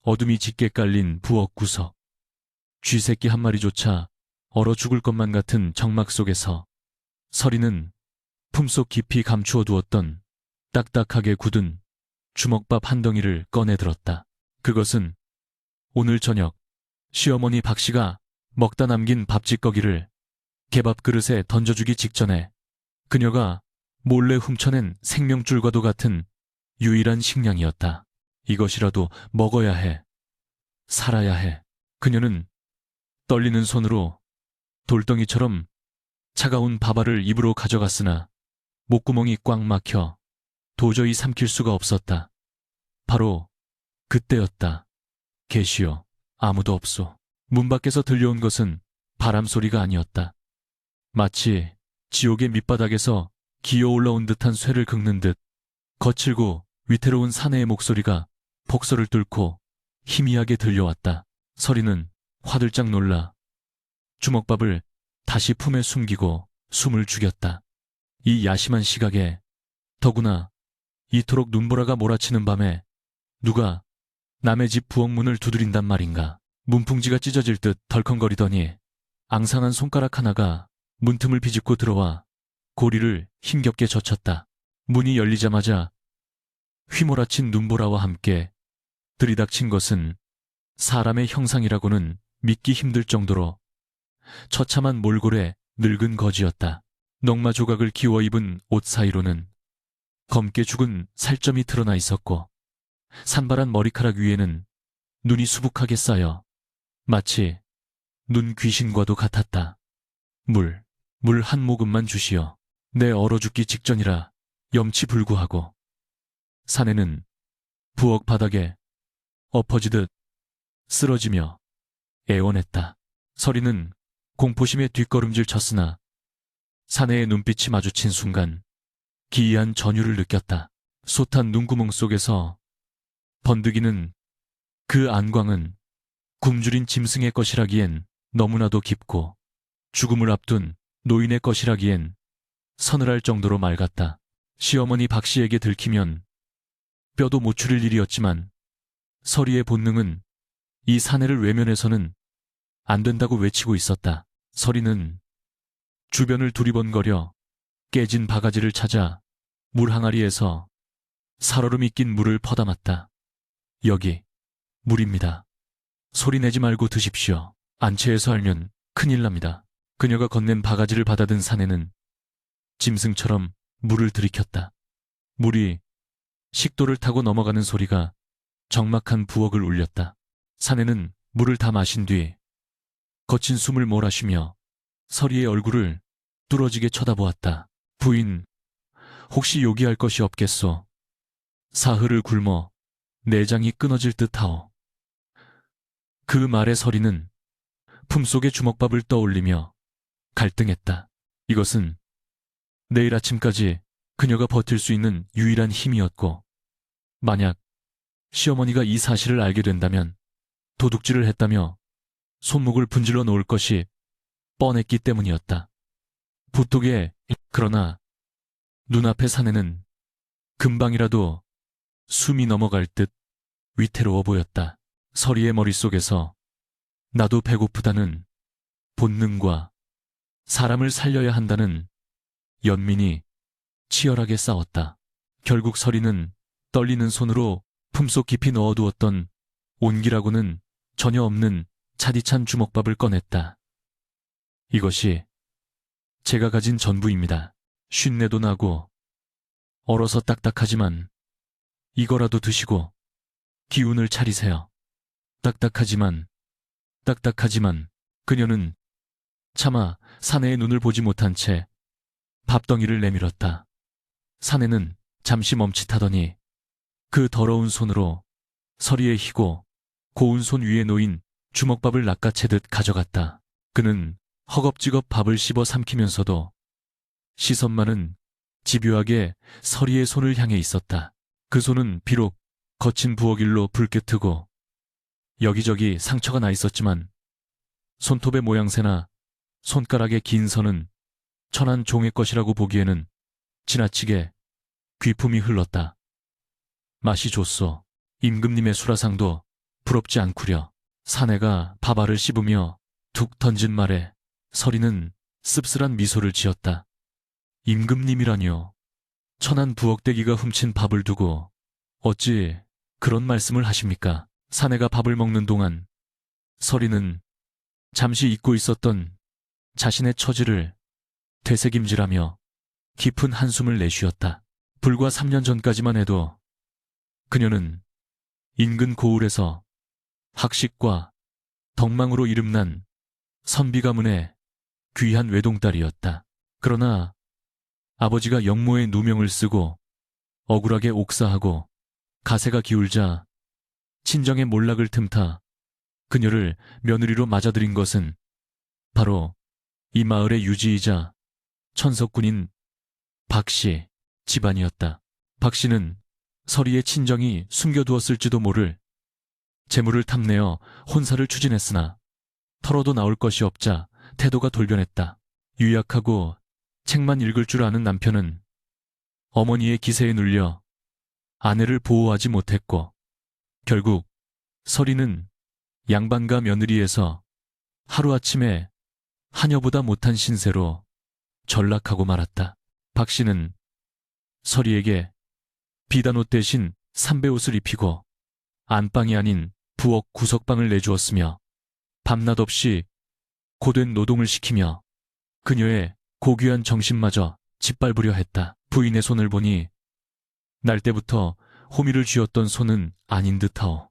어둠이 짙게 깔린 부엌 구석. 쥐새끼 한 마리조차 얼어 죽을 것만 같은 정막 속에서 서리는 품속 깊이 감추어 두었던 딱딱하게 굳은 주먹밥 한 덩이를 꺼내 들었다. 그것은 오늘 저녁 시어머니 박씨가 먹다 남긴 밥짓거기를 개밥 그릇에 던져주기 직전에 그녀가 몰래 훔쳐낸 생명줄과도 같은 유일한 식량이었다. 이것이라도 먹어야 해. 살아야 해. 그녀는 떨리는 손으로 돌덩이처럼 차가운 밥알을 입으로 가져갔으나 목구멍이 꽉 막혀 도저히 삼킬 수가 없었다. 바로 그때였다. 계시오. 아무도 없소. 문 밖에서 들려온 것은 바람 소리가 아니었다. 마치 지옥의 밑바닥에서 기어 올라온 듯한 쇠를 긁는 듯 거칠고 위태로운 사내의 목소리가 복서를 뚫고 희미하게 들려왔다. 서리는 화들짝 놀라 주먹밥을 다시 품에 숨기고 숨을 죽였다. 이 야심한 시각에, 더구나 이토록 눈보라가 몰아치는 밤에 누가 남의 집 부엌문을 두드린단 말인가. 문풍지가 찢어질 듯 덜컹거리더니 앙상한 손가락 하나가 문틈을 비집고 들어와 고리를 힘겹게 젖혔다. 문이 열리자마자 휘몰아친 눈보라와 함께 들이닥친 것은 사람의 형상이라고는 믿기 힘들 정도로 처참한 몰골의 늙은 거지였다. 넝마 조각을 끼워 입은 옷 사이로는 검게 죽은 살점이 드러나 있었고 산발한 머리카락 위에는 눈이 수북하게 쌓여 마치 눈 귀신과도 같았다. 물 한 모금만 주시오. 내 얼어 죽기 직전이라 염치불구하고. 사내는 부엌 바닥에 엎어지듯 쓰러지며 애원했다. 서리는 공포심에 뒷걸음질 쳤으나 사내의 눈빛이 마주친 순간 기이한 전율을 느꼈다. 솟한 눈구멍 속에서 번득이는 그 안광은 굶주린 짐승의 것이라기엔 너무나도 깊고 죽음을 앞둔 노인의 것이라기엔 서늘할 정도로 맑았다. 시어머니 박씨에게 들키면 뼈도 못 추릴 일이었지만 서리의 본능은 이 사내를 외면해서는 안 된다고 외치고 있었다. 서리는 주변을 두리번거려 깨진 바가지를 찾아 물 항아리에서 살얼음이 낀 물을 퍼담았다. 여기 물입니다. 소리 내지 말고 드십시오. 안채에서 알면 큰일 납니다. 그녀가 건넨 바가지를 받아든 사내는 짐승처럼 물을 들이켰다. 물이 식도를 타고 넘어가는 소리가 적막한 부엌을 울렸다. 사내는 물을 다 마신 뒤 거친 숨을 몰아쉬며 서리의 얼굴을 뚫어지게 쳐다보았다. 부인, 혹시 요기할 것이 없겠소? 사흘을 굶어 내장이 끊어질 듯하오. 그 말에 서리는 품속의 주먹밥을 떠올리며 갈등했다. 이것은 내일 아침까지 그녀가 버틸 수 있는 유일한 힘이었고, 만약 시어머니가 이 사실을 알게 된다면 도둑질을 했다며 손목을 분질러 놓을 것이 뻔했기 때문이었다. 그러나 눈앞의 사내는 금방이라도 숨이 넘어갈 듯 위태로워 보였다. 서리의 머릿속에서 나도 배고프다는 본능과 사람을 살려야 한다는 연민이 치열하게 싸웠다. 결국 서리는 떨리는 손으로 품속 깊이 넣어두었던 온기라고는 전혀 없는 차디찬 주먹밥을 꺼냈다. 이것이 제가 가진 전부입니다. 쉰내도 나고 얼어서 딱딱하지만 이거라도 드시고 기운을 차리세요. 딱딱하지만 그녀는 차마 사내의 눈을 보지 못한 채 밥덩이를 내밀었다. 사내는 잠시 멈칫하더니 그 더러운 손으로 서리의 희고 고운 손 위에 놓인 주먹밥을 낚아채듯 가져갔다. 그는 허겁지겁 밥을 씹어 삼키면서도 시선만은 집요하게 서리의 손을 향해 있었다. 그 손은 비록 거친 부엌일로 붉게 트고 여기저기 상처가 나 있었지만 손톱의 모양새나 손가락의 긴 선은 천한 종의 것이라고 보기에는 지나치게 귀품이 흘렀다. 맛이 좋소. 임금님의 수라상도 부럽지 않구려. 사내가 밥알을 씹으며 툭 던진 말에 서리는 씁쓸한 미소를 지었다. 임금님이라뇨. 천한 부엌대기가 훔친 밥을 두고 어찌 그런 말씀을 하십니까? 사내가 밥을 먹는 동안 서리는 잠시 잊고 있었던 자신의 처지를 되새김질하며 깊은 한숨을 내쉬었다. 불과 3년 전까지만 해도 그녀는 인근 고을에서 학식과 덕망으로 이름난 선비 가문의 귀한 외동딸이었다. 그러나 아버지가 영모의 누명을 쓰고 억울하게 옥사하고 가세가 기울자 친정의 몰락을 틈타 그녀를 며느리로 맞아들인 것은 바로 이 마을의 유지이자 천석군인 박씨 집안이었다. 박씨는 서리의 친정이 숨겨두었을지도 모를 재물을 탐내어 혼사를 추진했으나 털어도 나올 것이 없자 태도가 돌변했다. 유약하고 책만 읽을 줄 아는 남편은 어머니의 기세에 눌려 아내를 보호하지 못했고 결국 서리는 양반가 며느리에서 하루아침에 하녀보다 못한 신세로 전락하고 말았다. 박씨는 서리에게 비단옷 대신 삼배옷을 입히고 안방이 아닌 부엌 구석방을 내주었으며 밤낮 없이 고된 노동을 시키며 그녀의 고귀한 정신마저 짓밟으려 했다. 부인의 손을 보니 날 때부터 호미를 쥐었던 손은 아닌 듯하오.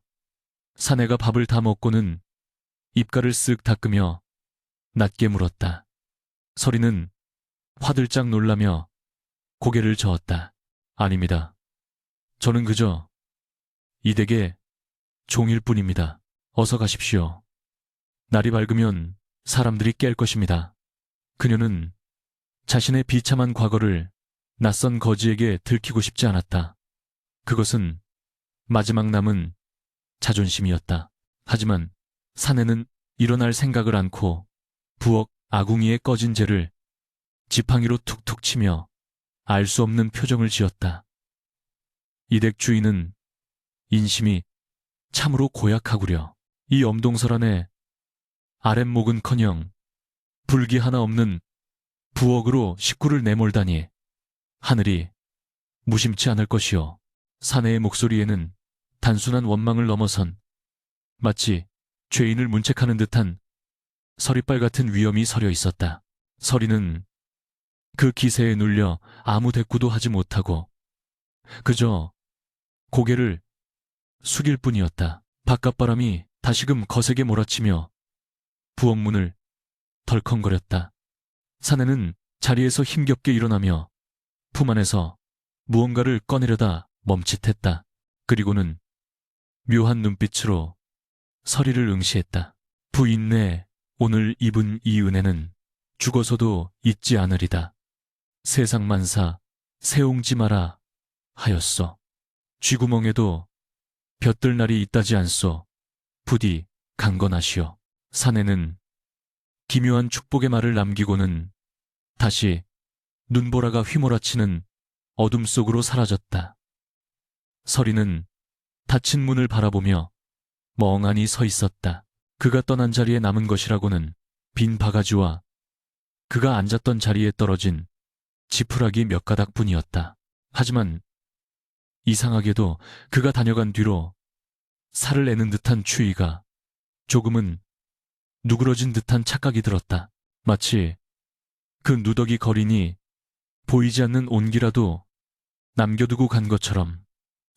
사내가 밥을 다 먹고는 입가를 쓱 닦으며 낮게 물었다. 서리는 화들짝 놀라며 고개를 저었다. 아닙니다. 저는 그저 이 댁의 종일 뿐입니다. 어서 가십시오. 날이 밝으면 사람들이 깰 것입니다. 그녀는 자신의 비참한 과거를 낯선 거지에게 들키고 싶지 않았다. 그것은 마지막 남은 자존심이었다. 하지만 사내는 일어날 생각을 않고 부엌 아궁이에 꺼진 재를 지팡이로 툭툭 치며 알 수 없는 표정을 지었다. 이 댁 주인은 인심이 참으로 고약하구려. 이 엄동설 안에 아랫목은커녕 불기 하나 없는 부엌으로 식구를 내몰다니 하늘이 무심치 않을 것이요. 사내의 목소리에는 단순한 원망을 넘어선 마치 죄인을 문책하는 듯한 서리빨 같은 위엄이 서려 있었다. 서리는 그 기세에 눌려 아무 대꾸도 하지 못하고 그저 고개를 숙일 뿐이었다. 바깥바람이 다시금 거세게 몰아치며 부엌문을 덜컹거렸다. 사내는 자리에서 힘겹게 일어나며 품 안에서 무언가를 꺼내려다 멈칫했다. 그리고는 묘한 눈빛으로 서리를 응시했다. 부인네, 오늘 입은 이 은혜는 죽어서도 잊지 않으리다. 세상 만사 세옹지 마라 하였소. 쥐구멍에도 볕들 날이 있다지 않소. 부디 강건하시오. 사내는 기묘한 축복의 말을 남기고는 다시 눈보라가 휘몰아치는 어둠 속으로 사라졌다. 서리는 닫힌 문을 바라보며 멍하니 서 있었다. 그가 떠난 자리에 남은 것이라고는 빈 바가지와 그가 앉았던 자리에 떨어진 지푸라기 몇 가닥뿐이었다. 하지만 이상하게도 그가 다녀간 뒤로 살을 내는 듯한 추위가 조금은 누그러진 듯한 착각이 들었다. 마치 그 누더기 거린이 보이지 않는 온기라도 남겨두고 간 것처럼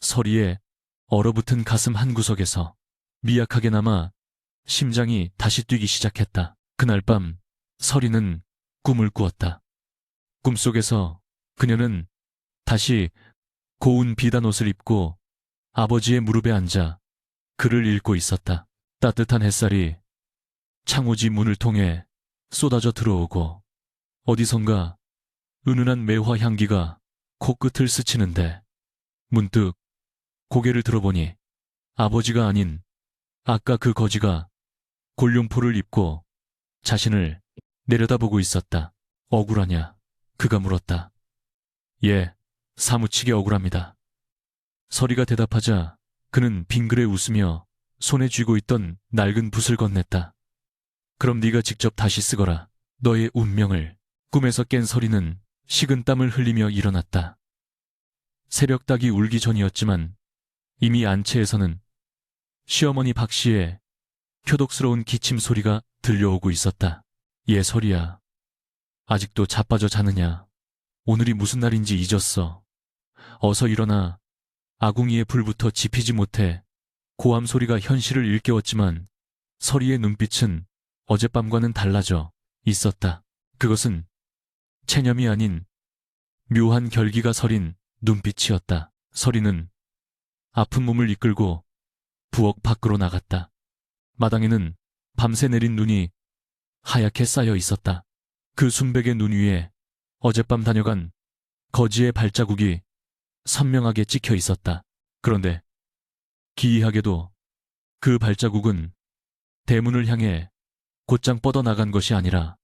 서리의 얼어붙은 가슴 한구석에서 미약하게나마 심장이 다시 뛰기 시작했다. 그날 밤 서리는 꿈을 꾸었다. 꿈속에서 그녀는 다시 고운 비단옷을 입고 아버지의 무릎에 앉아 글을 읽고 있었다. 따뜻한 햇살이 창호지 문을 통해 쏟아져 들어오고 어디선가 은은한 매화 향기가 코끝을 스치는데 문득 고개를 들어보니 아버지가 아닌 아까 그 거지가 골룡포를 입고 자신을 내려다보고 있었다. 억울하냐? 그가 물었다. 예, 사무치게 억울합니다. 서리가 대답하자 그는 빙그레 웃으며 손에 쥐고 있던 낡은 붓을 건넸다. 그럼 네가 직접 다시 쓰거라. 너의 운명을. 꿈에서 깬 서리는 식은땀을 흘리며 일어났다. 새벽 닭이 울기 전이었지만 이미 안채에서는 시어머니 박씨의 표독스러운 기침 소리가 들려오고 있었다. 예, 서리야. 아직도 자빠져 자느냐. 오늘이 무슨 날인지 잊었어. 어서 일어나. 아궁이에 불부터 지피지 못해 고함 소리가 현실을 일깨웠지만 서리의 눈빛은 어젯밤과는 달라져 있었다. 그것은 체념이 아닌 묘한 결기가 서린 눈빛이었다. 서리는 아픈 몸을 이끌고 부엌 밖으로 나갔다. 마당에는 밤새 내린 눈이 하얗게 쌓여 있었다. 그 순백의 눈 위에 어젯밤 다녀간 거지의 발자국이 선명하게 찍혀 있었다. 그런데 기이하게도 그 발자국은 대문을 향해 곧장 뻗어나간 것이 아니라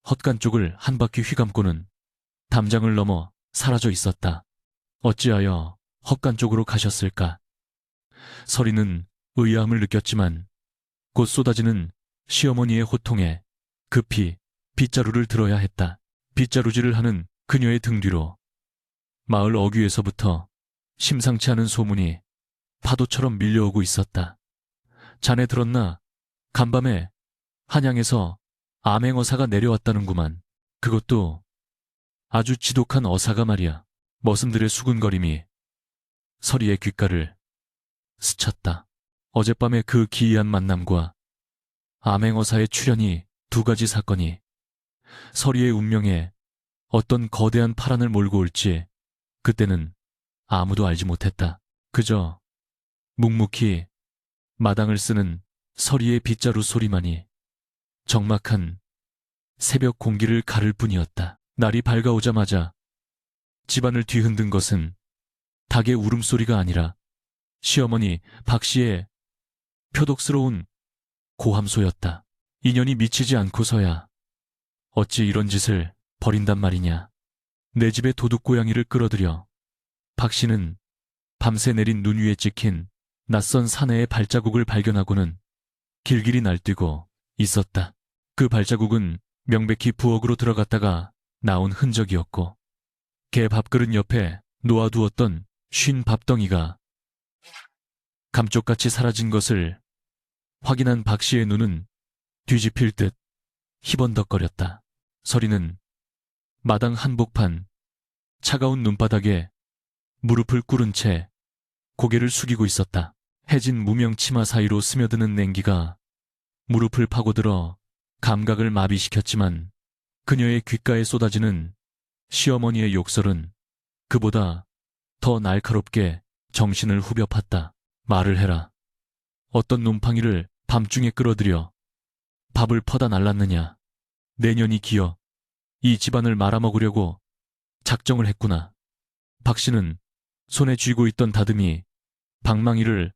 헛간 쪽을 한 바퀴 휘감고는 담장을 넘어 사라져 있었다. 어찌하여 헛간 쪽으로 가셨을까? 서리는 의아함을 느꼈지만 곧 쏟아지는 시어머니의 호통에 급히 빗자루를 들어야 했다. 빗자루질을 하는 그녀의 등 뒤로 마을 어귀에서부터 심상치 않은 소문이 파도처럼 밀려오고 있었다. 자네 들었나? 간밤에 한양에서 암행어사가 내려왔다는구만. 그것도 아주 지독한 어사가 말이야. 머슴들의 수군거림이 서리의 귓가를 스쳤다. 어젯밤의 그 기이한 만남과 암행어사의 출현이 두 가지 사건이 서리의 운명에 어떤 거대한 파란을 몰고 올지 그때는 아무도 알지 못했다. 그저 묵묵히 마당을 쓰는 서리의 빗자루 소리만이 적막한 새벽 공기를 가를 뿐이었다. 날이 밝아오자마자 집안을 뒤흔든 것은 닭의 울음소리가 아니라 시어머니 박씨의 표독스러운 고함소였다. 인연이 미치지 않고서야 어찌 이런 짓을 벌인단 말이냐. 내 집에 도둑고양이를 끌어들여 박씨는 밤새 내린 눈 위에 찍힌 낯선 사내의 발자국을 발견하고는 길길이 날뛰고 있었다. 그 발자국은 명백히 부엌으로 들어갔다가 나온 흔적이었고 개 밥그릇 옆에 놓아두었던 쉰 밥덩이가 감쪽같이 사라진 것을 확인한 박씨의 눈은 뒤집힐 듯 희번덕거렸다. 서리는 마당 한복판 차가운 눈바닥에 무릎을 꿇은 채 고개를 숙이고 있었다. 해진 무명 치마 사이로 스며드는 냉기가 무릎을 파고들어 감각을 마비시켰지만 그녀의 귓가에 쏟아지는 시어머니의 욕설은 그보다 더 날카롭게 정신을 후벼 팠다. 말을 해라. 어떤 놈팡이를 밤중에 끌어들여 밥을 퍼다 날랐느냐. 내년이 기어 이 집안을 말아먹으려고 작정을 했구나. 박씨는 손에 쥐고 있던 다듬이 방망이를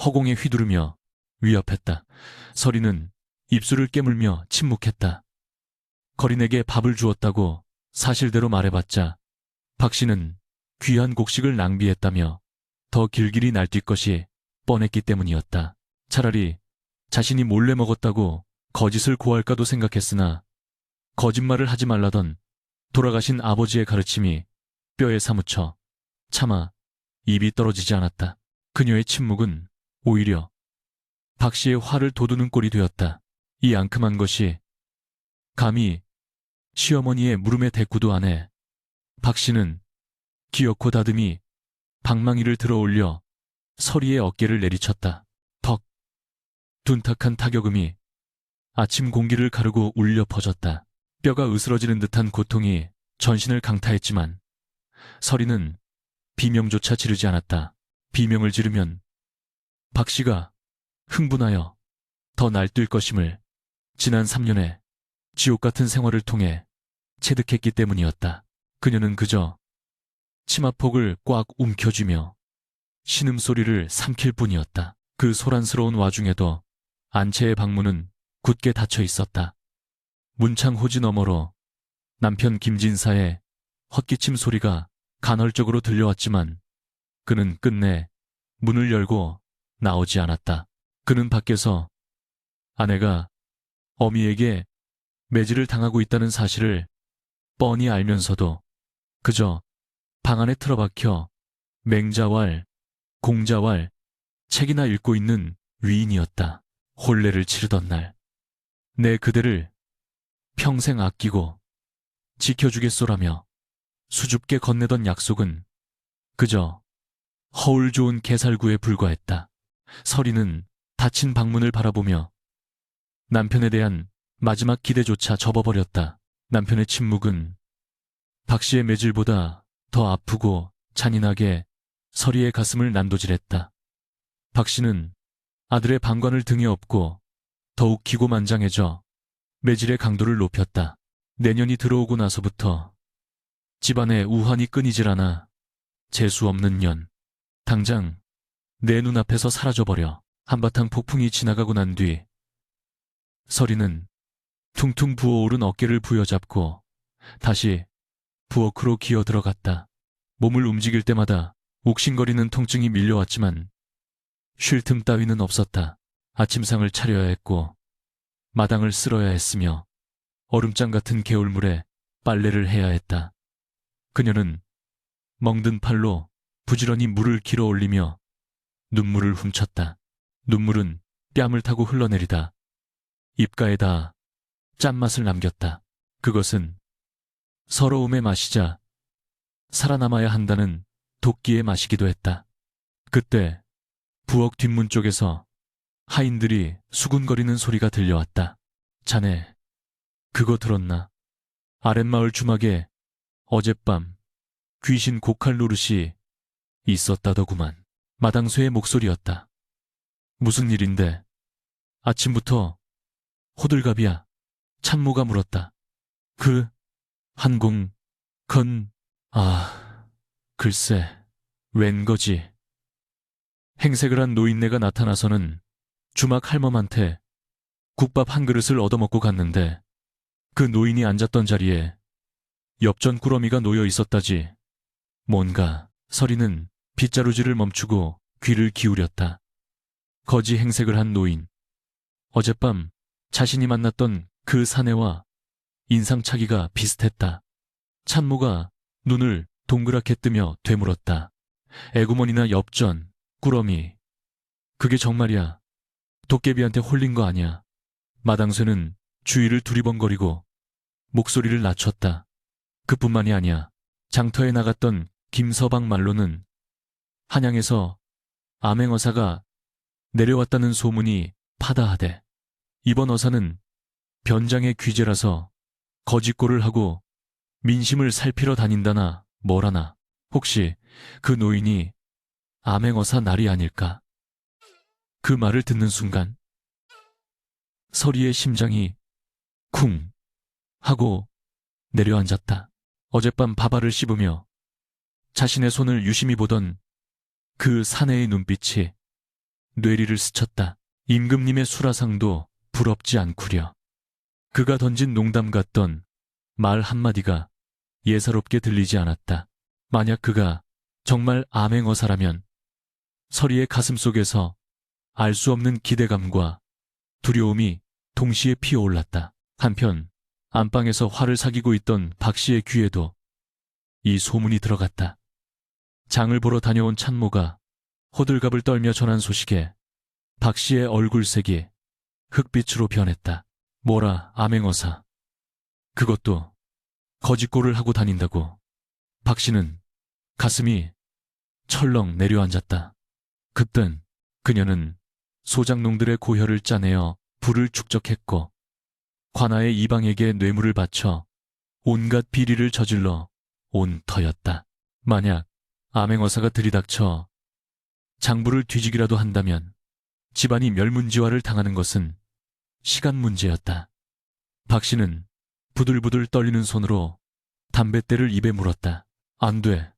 허공에 휘두르며 위협했다. 서리는 입술을 깨물며 침묵했다. 거린에게 밥을 주었다고 사실대로 말해봤자 박씨는 귀한 곡식을 낭비했다며 더 길길이 날뛸 것이 뻔했기 때문이었다. 차라리 자신이 몰래 먹었다고 거짓을 고할까도 생각했으나 거짓말을 하지 말라던 돌아가신 아버지의 가르침이 뼈에 사무쳐 차마 입이 떨어지지 않았다. 그녀의 침묵은 오히려 박씨의 화를 돋우는 꼴이 되었다. 이 앙큼한 것이 감히 시어머니의 물음에 대꾸도 안 해. 박씨는 기어코 다듬이 방망이를 들어 올려 서리의 어깨를 내리쳤다. 덕! 둔탁한 타격음이 아침 공기를 가르고 울려 퍼졌다. 뼈가 으스러지는 듯한 고통이 전신을 강타했지만 서리는 비명조차 지르지 않았다. 비명을 지르면 박씨가 흥분하여 더 날뛸 것임을 지난 3년의 지옥 같은 생활을 통해 체득했기 때문이었다. 그녀는 그저 치마폭을 꽉 움켜쥐며 신음소리를 삼킬 뿐이었다. 그 소란스러운 와중에도 안채의 방문은 굳게 닫혀 있었다. 문창 호지 너머로 남편 김진사의 헛기침 소리가 간헐적으로 들려왔지만 그는 끝내 문을 열고 나오지 않았다. 그는 밖에서 아내가 어미에게 매질을 당하고 있다는 사실을 뻔히 알면서도 그저 방 안에 틀어박혀 맹자왈, 공자왈, 책이나 읽고 있는 위인이었다. 혼례를 치르던 날, 내 그대를 평생 아끼고 지켜주겠소라며 수줍게 건네던 약속은 그저 허울 좋은 개살구에 불과했다. 서리는 닫힌 방문을 바라보며 남편에 대한 마지막 기대조차 접어버렸다. 남편의 침묵은 박 씨의 매질보다 더 아프고 잔인하게 서리의 가슴을 난도질했다. 박 씨는 아들의 방관을 등에 업고 더욱 기고만장해져 매질의 강도를 높였다. 내년이 들어오고 나서부터 집안의 우환이 끊이질 않아 재수 없는 년. 당장 내 눈앞에서 사라져버려. 한바탕 폭풍이 지나가고 난 뒤 서리는 퉁퉁 부어오른 어깨를 부여잡고 다시 부엌으로 기어 들어갔다. 몸을 움직일 때마다 옥신거리는 통증이 밀려왔지만 쉴 틈 따위는 없었다. 아침상을 차려야 했고 마당을 쓸어야 했으며 얼음장 같은 개울물에 빨래를 해야 했다. 그녀는 멍든 팔로 부지런히 물을 길어 올리며 눈물을 훔쳤다. 눈물은 뺨을 타고 흘러내리다 입가에다 짠맛을 남겼다. 그것은 서러움의 맛이자 살아남아야 한다는 도끼의 맛이기도 했다. 그때 부엌 뒷문 쪽에서 하인들이 수군거리는 소리가 들려왔다. 자네, 그거 들었나? 아랫마을 주막에 어젯밤 귀신 고칼 노릇이 있었다더구만. 마당쇠의 목소리였다. 무슨 일인데? 아침부터 호들갑이야. 참모가 물었다. 한공, 글쎄, 웬 거지. 행색을 한 노인네가 나타나서는 주막 할멈한테 국밥 한 그릇을 얻어먹고 갔는데 그 노인이 앉았던 자리에 엽전 꾸러미가 놓여 있었다지. 뭔가 서리는 빗자루질을 멈추고 귀를 기울였다. 거지 행색을 한 노인. 어젯밤 자신이 만났던 그 사내와 인상차기가 비슷했다. 참모가 눈을 동그랗게 뜨며 되물었다. 애구머니나 엽전, 꾸러미. 그게 정말이야. 도깨비한테 홀린 거 아니야. 마당쇠는 주위를 두리번거리고 목소리를 낮췄다. 그뿐만이 아니야. 장터에 나갔던 김서방 말로는 한양에서 암행어사가 내려왔다는 소문이 파다하대. 이번 어사는 변장의 귀재라서 거짓골을 하고 민심을 살피러 다닌다나 뭐라나. 혹시 그 노인이 암행어사 날이 아닐까? 그 말을 듣는 순간 서리의 심장이 쿵 하고 내려앉았다. 어젯밤 밥알을 씹으며 자신의 손을 유심히 보던 그 사내의 눈빛이 뇌리를 스쳤다. 임금님의 수라상도 부럽지 않구려. 그가 던진 농담 같던 말 한마디가 예사롭게 들리지 않았다. 만약 그가 정말 암행어사라면 서리의 가슴 속에서 알 수 없는 기대감과 두려움이 동시에 피어올랐다. 한편 안방에서 화를 사귀고 있던 박 씨의 귀에도 이 소문이 들어갔다. 장을 보러 다녀온 참모가 호들갑을 떨며 전한 소식에 박 씨의 얼굴색이 흑빛으로 변했다. 뭐라 암행어사. 그것도 거짓골을 하고 다닌다고. 박 씨는 가슴이 철렁 내려앉았다. 그땐 그녀는 소장농들의 고혈을 짜내어 불을 축적했고 관아의 이방에게 뇌물을 바쳐 온갖 비리를 저질러 온 터였다. 만약 암행어사가 들이닥쳐 장부를 뒤지기라도 한다면 집안이 멸문지화를 당하는 것은 시간 문제였다. 박 씨는 부들부들 떨리는 손으로 담뱃대를 입에 물었다. 안 돼.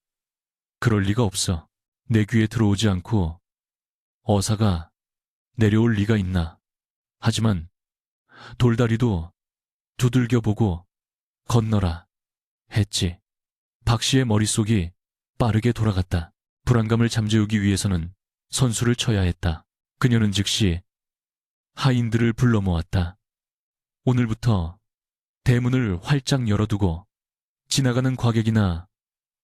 그럴 리가 없어. 내 귀에 들어오지 않고 어사가 내려올 리가 있나. 하지만 돌다리도 두들겨보고 건너라 했지. 박 씨의 머릿속이 빠르게 돌아갔다. 불안감을 잠재우기 위해서는 선수를 쳐야 했다. 그녀는 즉시 하인들을 불러 모았다. 오늘부터 대문을 활짝 열어두고 지나가는 과객이나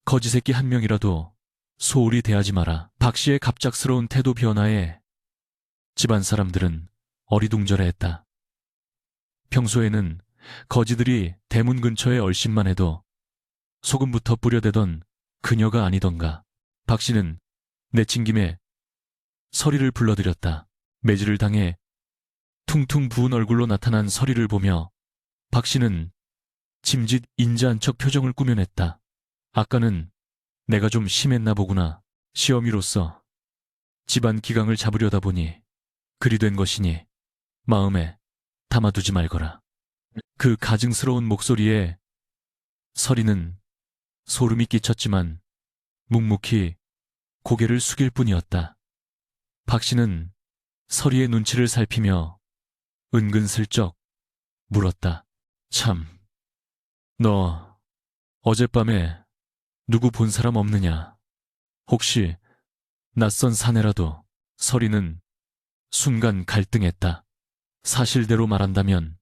거지새끼 한 명이라도 소홀히 대하지 마라. 박 씨의 갑작스러운 태도 변화에 집안 사람들은 어리둥절해했다. 평소에는 거지들이 대문 근처에 얼씬만 해도 소금부터 뿌려대던 그녀가 아니던가. 박 씨는 내친김에 서리를 불러들였다. 매질을 당해 퉁퉁 부은 얼굴로 나타난 서리를 보며 박 씨는 짐짓 인자한 척 표정을 꾸며냈다. 아까는 내가 좀 심했나 보구나. 시어미로서 집안 기강을 잡으려다 보니 그리 된 것이니 마음에 담아두지 말거라. 그 가증스러운 목소리에 서리는 소름이 끼쳤지만 묵묵히 고개를 숙일 뿐이었다. 박 씨는 서리의 눈치를 살피며 은근슬쩍 물었다. 참, 너 어젯밤에 누구 본 사람 없느냐? 혹시 낯선 사내라도? 서리는 순간 갈등했다. 사실대로 말한다면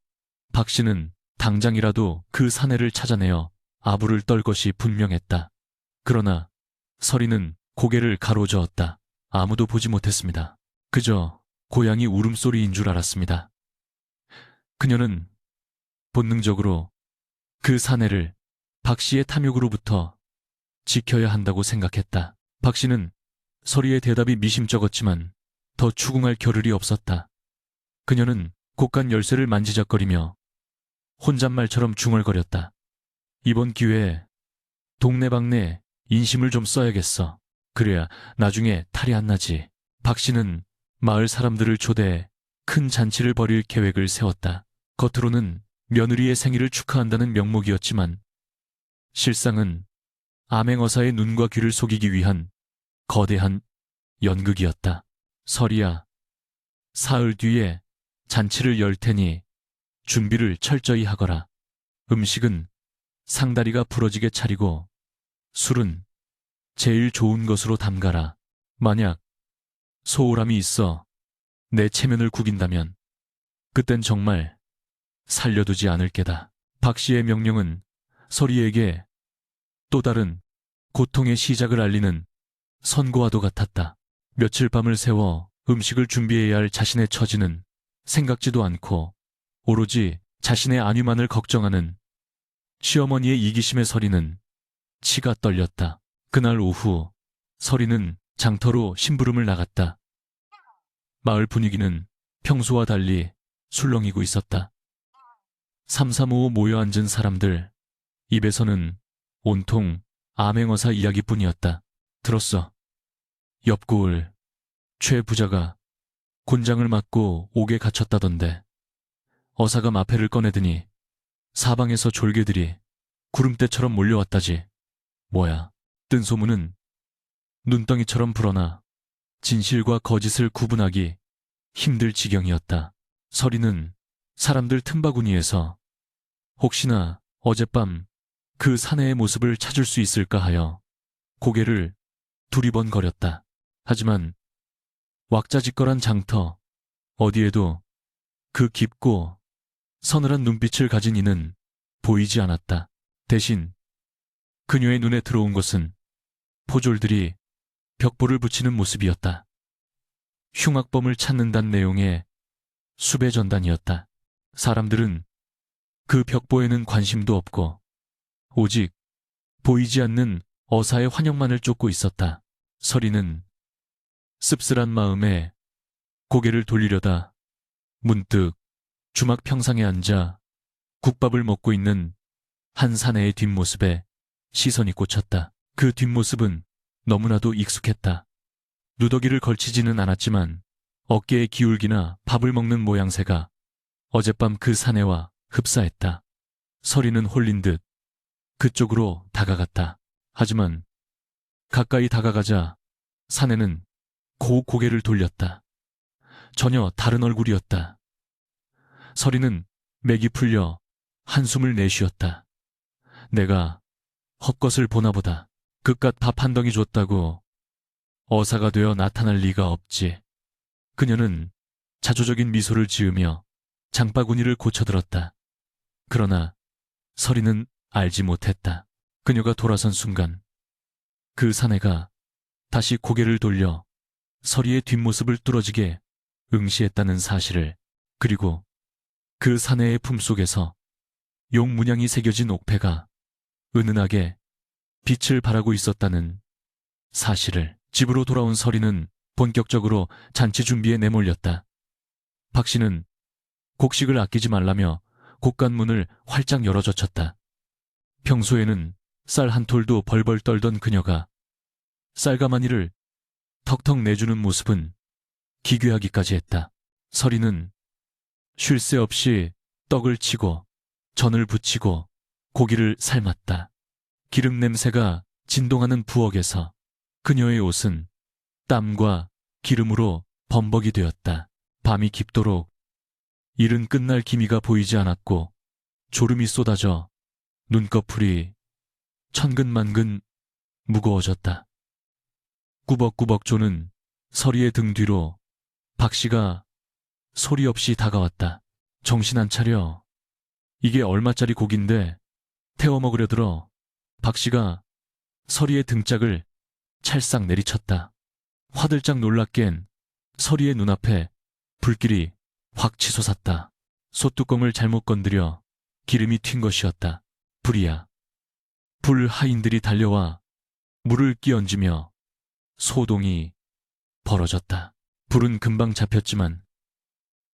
박 씨는 당장이라도 그 사내를 찾아내어 아부를 떨 것이 분명했다. 그러나 서리는 고개를 가로저었다. 아무도 보지 못했습니다. 그저 고양이 울음소리인 줄 알았습니다. 그녀는 본능적으로 그 사내를 박 씨의 탐욕으로부터 지켜야 한다고 생각했다. 박 씨는 서리의 대답이 미심쩍었지만 더 추궁할 겨를이 없었다. 그녀는 곳간 열쇠를 만지작거리며 혼잣말처럼 중얼거렸다. 이번 기회에 동네방네 인심을 좀 써야겠어. 그래야 나중에 탈이 안 나지. 박 씨는 마을 사람들을 초대해 큰 잔치를 벌일 계획을 세웠다. 겉으로는 며느리의 생일을 축하한다는 명목이었지만 실상은 암행어사의 눈과 귀를 속이기 위한 거대한 연극이었다. 서리야, 사흘 뒤에 잔치를 열 테니 준비를 철저히 하거라. 음식은 상다리가 부러지게 차리고 술은 제일 좋은 것으로 담가라. 만약 소홀함이 있어 내 체면을 구긴다면 그땐 정말 살려두지 않을 게다. 박 씨의 명령은 서리에게 또 다른 고통의 시작을 알리는 선고와도 같았다. 며칠 밤을 새워 음식을 준비해야 할 자신의 처지는 생각지도 않고 오로지 자신의 안위만을 걱정하는 시어머니의 이기심에 서리는 치가 떨렸다. 그날 오후 서리는 장터로 심부름을 나갔다. 마을 분위기는 평소와 달리 술렁이고 있었다. 삼삼오오 모여 앉은 사람들 입에서는 온통 암행어사 이야기뿐이었다. 들었어. 옆고을 최 부자가 곤장을 맞고 옥에 갇혔다던데. 어사가 마패를 꺼내더니 사방에서 졸개들이 구름대처럼 몰려왔다지. 뭐야. 뜬 소문은 눈덩이처럼 불어나 진실과 거짓을 구분하기 힘들 지경이었다. 서리는 사람들 틈바구니에서 혹시나 어젯밤 그 사내의 모습을 찾을 수 있을까 하여 고개를 두리번거렸다. 하지만 왁자지껄한 장터 어디에도 그 깊고 서늘한 눈빛을 가진 이는 보이지 않았다. 대신 그녀의 눈에 들어온 것은 포졸들이 벽보를 붙이는 모습이었다. 흉악범을 찾는다는 내용의 수배 전단이었다. 사람들은 그 벽보에는 관심도 없고 오직 보이지 않는 어사의 환영만을 쫓고 있었다. 서리는 씁쓸한 마음에 고개를 돌리려다 문득 주막 평상에 앉아 국밥을 먹고 있는 한 사내의 뒷모습에 시선이 꽂혔다. 그 뒷모습은 너무나도 익숙했다. 누더기를 걸치지는 않았지만 어깨에 기울기나 밥을 먹는 모양새가 어젯밤 그 사내와 흡사했다. 서리는 홀린 듯 그쪽으로 다가갔다. 하지만 가까이 다가가자 사내는 고개를 돌렸다. 전혀 다른 얼굴이었다. 서리는 맥이 풀려 한숨을 내쉬었다. 내가 헛것을 보나보다. 그깟 밥 한 덩이 줬다고 어사가 되어 나타날 리가 없지. 그녀는 자조적인 미소를 지으며 장바구니를 고쳐들었다. 그러나 서리는 알지 못했다. 그녀가 돌아선 순간 그 사내가 다시 고개를 돌려 서리의 뒷모습을 뚫어지게 응시했다는 사실을, 그리고 그 사내의 품속에서 용 문양이 새겨진 옥패가 은은하게 빛을 발하고 있었다는 사실을. 집으로 돌아온 서리는 본격적으로 잔치 준비에 내몰렸다. 박 씨는 곡식을 아끼지 말라며 곡간문을 활짝 열어젖혔다. 평소에는 쌀 한 톨도 벌벌 떨던 그녀가 쌀가마니를 턱턱 내주는 모습은 기괴하기까지 했다. 서리는 쉴 새 없이 떡을 치고 전을 부치고 고기를 삶았다. 기름 냄새가 진동하는 부엌에서 그녀의 옷은 땀과 기름으로 범벅이 되었다. 밤이 깊도록 일은 끝날 기미가 보이지 않았고 졸음이 쏟아져 눈꺼풀이 천근만근 무거워졌다. 꾸벅꾸벅 조는 서리의 등 뒤로 박 씨가 소리 없이 다가왔다. 정신 안 차려. 이게 얼마짜리 고기인데 태워 먹으려 들어. 박 씨가 서리의 등짝을 찰싹 내리쳤다. 화들짝 놀라 깬 서리의 눈앞에 불길이 확 치솟았다. 솥뚜껑을 잘못 건드려 기름이 튄 것이었다. 불이야. 불 하인들이 달려와 물을 끼얹으며 소동이 벌어졌다. 불은 금방 잡혔지만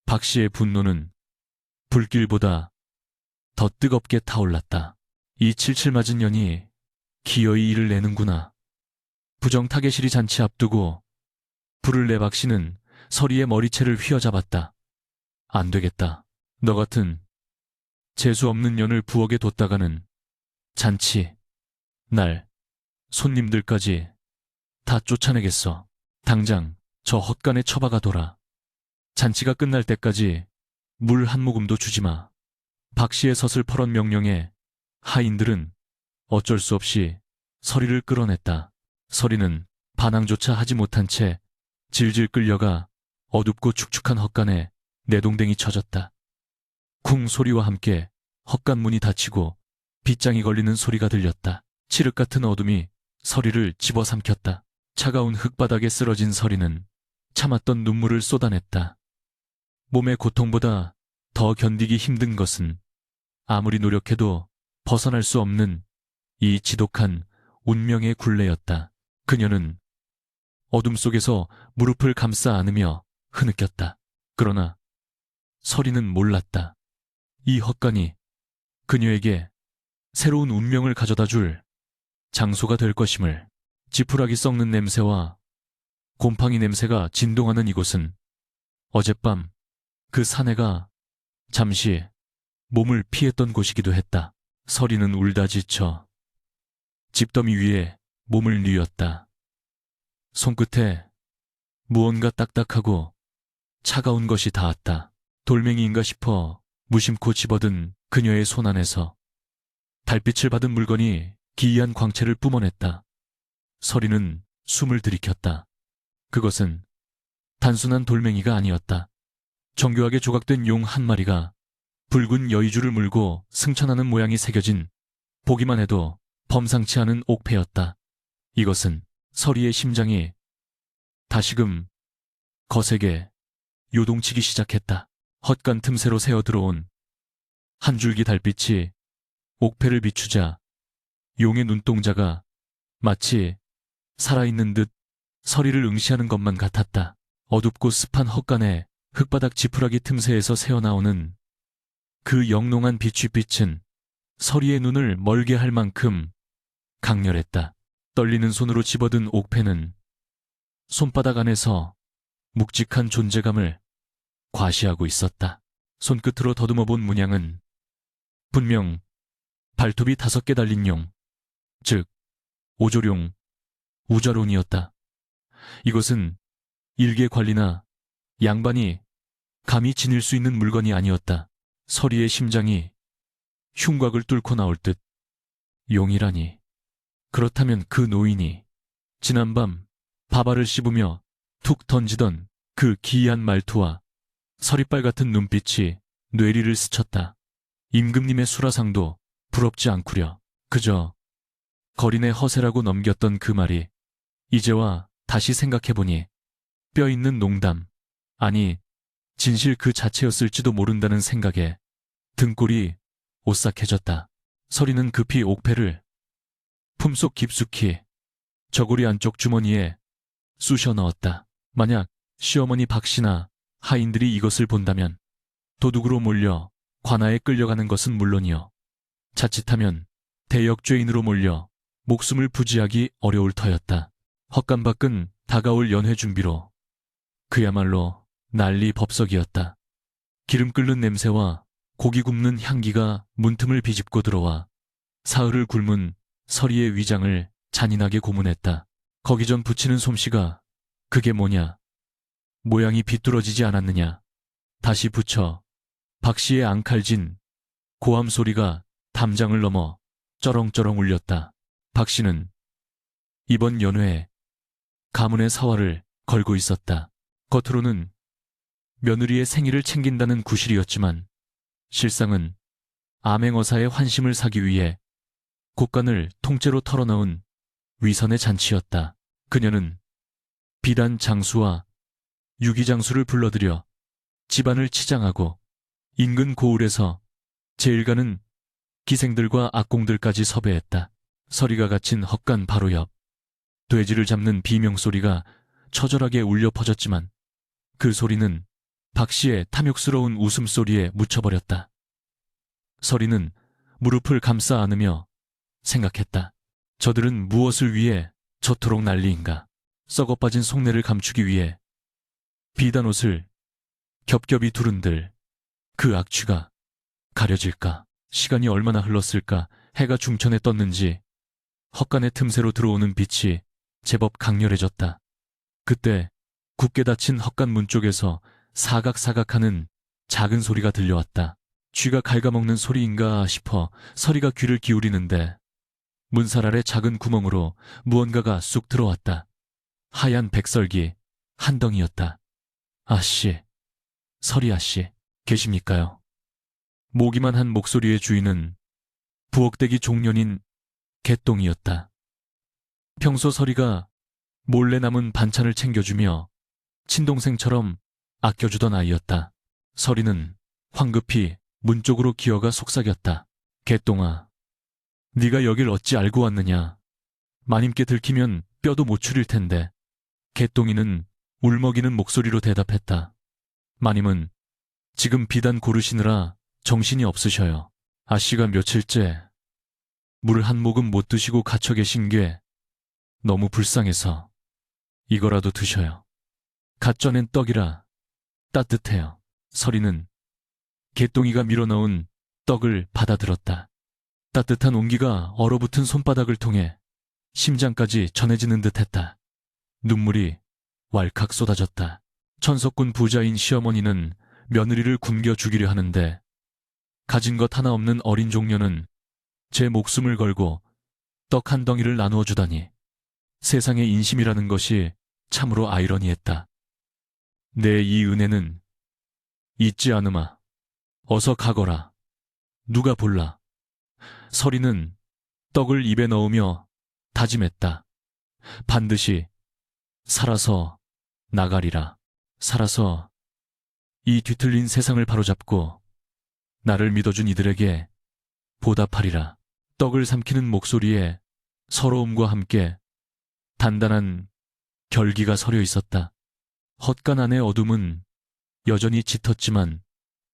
박 씨의 분노는 불길보다 더 뜨겁게 타올랐다. 이 칠칠 맞은 년이 기어이 일을 내는구나. 부정타계실이 잔치 앞두고 불을 내 박 씨는 서리의 머리채를 휘어잡았다. 안 되겠다. 너 같은 재수 없는 년을 부엌에 뒀다가는 잔치, 날, 손님들까지 다 쫓아내겠어. 당장 저 헛간에 처박아 둬라. 잔치가 끝날 때까지 물 한 모금도 주지 마. 박 씨의 서슬퍼런 명령에 하인들은 어쩔 수 없이 서리를 끌어냈다. 서리는 반항조차 하지 못한 채 질질 끌려가 어둡고 축축한 헛간에 내동댕이 쳐졌다. 쿵 소리와 함께 헛간 문이 닫히고 빗장이 걸리는 소리가 들렸다. 칠흑 같은 어둠이 서리를 집어삼켰다. 차가운 흙바닥에 쓰러진 서리는 참았던 눈물을 쏟아냈다. 몸의 고통보다 더 견디기 힘든 것은 아무리 노력해도 벗어날 수 없는 이 지독한 운명의 굴레였다. 그녀는 어둠 속에서 무릎을 감싸 안으며 흐느꼈다. 그러나 서리는 몰랐다. 이 헛간이 그녀에게 새로운 운명을 가져다 줄 장소가 될 것임을. 지푸라기 썩는 냄새와 곰팡이 냄새가 진동하는 이곳은 어젯밤 그 사내가 잠시 몸을 피했던 곳이기도 했다. 서리는 울다 지쳐 집더미 위에 몸을 뉘었다. 손끝에 무언가 딱딱하고 차가운 것이 닿았다. 돌멩이인가 싶어 무심코 집어든 그녀의 손 안에서 달빛을 받은 물건이 기이한 광채를 뿜어냈다. 서리는 숨을 들이켰다. 그것은 단순한 돌멩이가 아니었다. 정교하게 조각된 용 한 마리가 붉은 여의주를 물고 승천하는 모양이 새겨진 보기만 해도 범상치 않은 옥패였다. 이것은 서리의 심장이 다시금 거세게 요동치기 시작했다. 헛간 틈새로 새어 들어온 한 줄기 달빛이 옥패를 비추자 용의 눈동자가 마치 살아있는 듯 서리를 응시하는 것만 같았다. 어둡고 습한 헛간의 흙바닥 지푸라기 틈새에서 새어나오는 그 영롱한 비취빛은 서리의 눈을 멀게 할 만큼 강렬했다. 떨리는 손으로 집어든 옥패는 손바닥 안에서 묵직한 존재감을 과시하고 있었다. 손끝으로 더듬어 본 문양은 분명 발톱이 5개 달린 용, 즉 오조룡, 우자론이었다. 이것은 일개 관리나 양반이 감히 지닐 수 있는 물건이 아니었다. 서리의 심장이 흉곽을 뚫고 나올 듯. 용이라니. 그렇다면 그 노인이 지난밤 밥알을 씹으며 툭 던지던 그 기이한 말투와 서리빨 같은 눈빛이 뇌리를 스쳤다. 임금님의 수라상도 부럽지 않구려. 그저 거린의 허세라고 넘겼던 그 말이 이제와 다시 생각해보니 뼈 있는 농담, 아니 진실 그 자체였을지도 모른다는 생각에 등골이 오싹해졌다. 서리는 급히 옥패를 품속 깊숙이 저고리 안쪽 주머니에 쑤셔 넣었다. 만약 시어머니 박씨나 하인들이 이것을 본다면 도둑으로 몰려 관아에 끌려가는 것은 물론이요. 자칫하면 대역죄인으로 몰려 목숨을 부지하기 어려울 터였다. 헛간밖은 다가올 연회 준비로 그야말로 난리 법석이었다. 기름 끓는 냄새와 고기 굽는 향기가 문틈을 비집고 들어와 사흘을 굶은 서리의 위장을 잔인하게 고문했다. 거기 전 붙이는 솜씨가 그게 뭐냐? 모양이 비뚤어지지 않았느냐? 다시 붙여 박씨의 앙칼진 고함 소리가 담장을 넘어 쩌렁쩌렁 울렸다. 박씨는 이번 연회에 가문의 사활을 걸고 있었다. 겉으로는 며느리의 생일을 챙긴다는 구실이었지만 실상은 암행어사의 환심을 사기 위해 곡간을 통째로 털어넣은 위선의 잔치였다. 그녀는 비단 장수와 유기장수를 불러들여 집안을 치장하고 인근 고을에서 제일 가는 기생들과 악공들까지 섭외했다. 서리가 갇힌 헛간 바로 옆 돼지를 잡는 비명소리가 처절하게 울려 퍼졌지만 그 소리는 박씨의 탐욕스러운 웃음소리에 묻혀버렸다. 서리는 무릎을 감싸 안으며 생각했다. 저들은 무엇을 위해 저토록 난리인가? 썩어빠진 속내를 감추기 위해 비단 옷을 겹겹이 두른들 그 악취가 가려질까? 시간이 얼마나 흘렀을까? 해가 중천에 떴는지 헛간의 틈새로 들어오는 빛이 제법 강렬해졌다. 그때 굳게 닫힌 헛간 문 쪽에서 사각사각하는 작은 소리가 들려왔다. 쥐가 갉아먹는 소리인가 싶어 서리가 귀를 기울이는데 문살 아래 작은 구멍으로 무언가가 쑥 들어왔다. 하얀 백설기 한 덩이였다. 아씨, 서리 아씨, 계십니까요? 모기만 한 목소리의 주인은 부엌대기 종년인 개똥이었다. 평소 서리가 몰래 남은 반찬을 챙겨주며 친동생처럼 아껴주던 아이였다. 서리는 황급히 문 쪽으로 기어가 속삭였다. 개똥아, 네가 여길 어찌 알고 왔느냐? 마님께 들키면 뼈도 못 추릴 텐데. 개똥이는 울먹이는 목소리로 대답했다. 마님은 지금 비단 고르시느라 정신이 없으셔요. 아씨가 며칠째 물 한 모금 못 드시고 갇혀 계신 게 너무 불쌍해서 이거라도 드셔요. 갓 쪄낸 떡이라 따뜻해요. 서리는 개똥이가 밀어넣은 떡을 받아들었다. 따뜻한 온기가 얼어붙은 손바닥을 통해 심장까지 전해지는 듯했다. 눈물이 왈칵 쏟아졌다. 천석군 부자인 시어머니는 며느리를 굶겨 죽이려 하는데 가진 것 하나 없는 어린 종려는 제 목숨을 걸고 떡 한 덩이를 나누어 주다니. 세상의 인심이라는 것이 참으로 아이러니했다. 내 이 은혜는 잊지 않으마. 어서 가거라. 누가 볼라. 서리는 떡을 입에 넣으며 다짐했다. 반드시 살아서 나가리라. 살아서 이 뒤틀린 세상을 바로잡고 나를 믿어준 이들에게 보답하리라. 떡을 삼키는 목소리에 서러움과 함께 단단한 결기가 서려 있었다. 헛간 안의 어둠은 여전히 짙었지만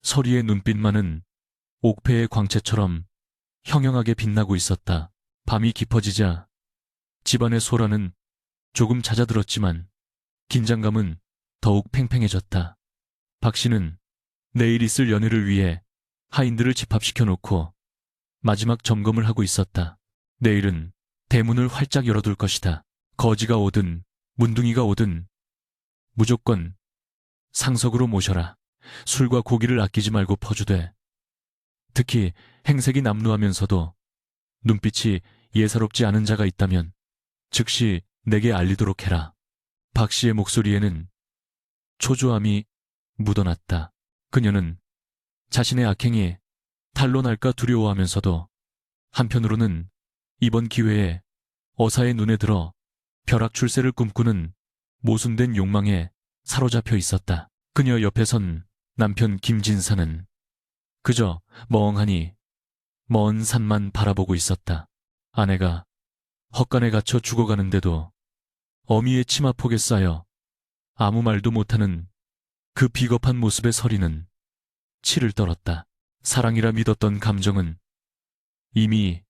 서리의 눈빛만은 옥패의 광채처럼 형형하게 빛나고 있었다. 밤이 깊어지자 집안의 소란은 조금 잦아들었지만 긴장감은 더욱 팽팽해졌다. 박씨는 내일 있을 연회를 위해 하인들을 집합시켜놓고 마지막 점검을 하고 있었다. 내일은 대문을 활짝 열어둘 것이다. 거지가 오든 문둥이가 오든 무조건 상석으로 모셔라. 술과 고기를 아끼지 말고 퍼주되 특히 행색이 남루하면서도 눈빛이 예사롭지 않은 자가 있다면 즉시 내게 알리도록 해라. 박씨의 목소리에는 초조함이 묻어났다. 그녀는 자신의 악행이 탄로날까 두려워하면서도 한편으로는 이번 기회에 어사의 눈에 들어 벼락 출세를 꿈꾸는 모순된 욕망에 사로잡혀 있었다. 그녀 옆에 선 남편 김진사는 그저 멍하니 먼 산만 바라보고 있었다. 아내가 헛간에 갇혀 죽어가는데도 어미의 치마폭에 쌓여 아무 말도 못하는 그 비겁한 모습의 서리는 치를 떨었다. 사랑이라 믿었던 감정은 이미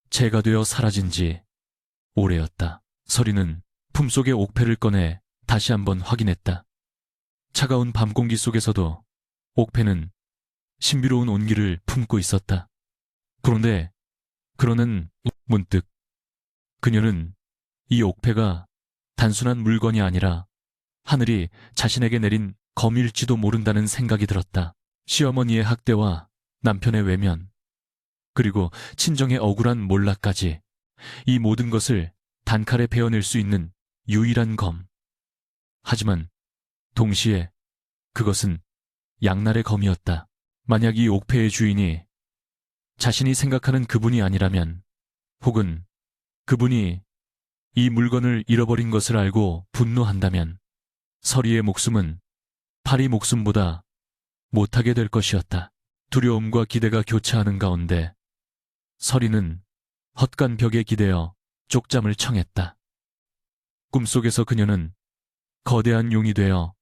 재가 되어 사라진 지 오래였다. 서리는 품속의 옥패를 꺼내 다시 한번 확인했다. 차가운 밤 공기 속에서도 옥패는 신비로운 온기를 품고 있었다. 그런데 그러는 문득 그녀는 이 옥패가 단순한 물건이 아니라 하늘이 자신에게 내린 검일지도 모른다는 생각이 들었다. 시어머니의 학대와 남편의 외면, 그리고 친정의 억울한 몰락까지 이 모든 것을 단칼에 베어낼 수 있는 유일한 검. 하지만 동시에 그것은 양날의 검이었다. 만약 이 옥패의 주인이 자신이 생각하는 그분이 아니라면, 혹은 그분이 이 물건을 잃어버린 것을 알고 분노한다면 서리의 목숨은 파리 목숨보다 못하게 될 것이었다. 두려움과 기대가 교차하는 가운데 서리는 헛간 벽에 기대어 쪽잠을 청했다. 꿈속에서 그녀는 거대한 용이 되어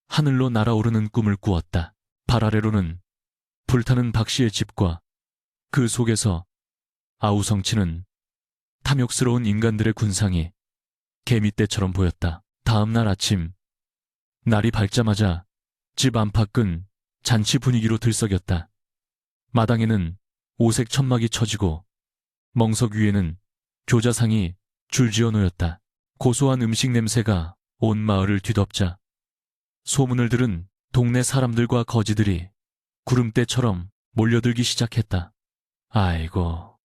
하늘로 날아오르는 꿈을 꾸었다. 발 아래로는 불타는 박씨의 집과 그 속에서 아우성치는 탐욕스러운 인간들의 군상이 개미떼처럼 보였다. 다음 날 아침, 날이 밝자마자 집 안팎은 잔치 분위기로 들썩였다. 마당에는 오색 천막이 쳐지고 멍석 위에는 교자상이 줄지어 놓였다. 고소한 음식 냄새가 온 마을을 뒤덮자 소문을 들은 동네 사람들과 거지들이 구름대처럼 몰려들기 시작했다. 아이고,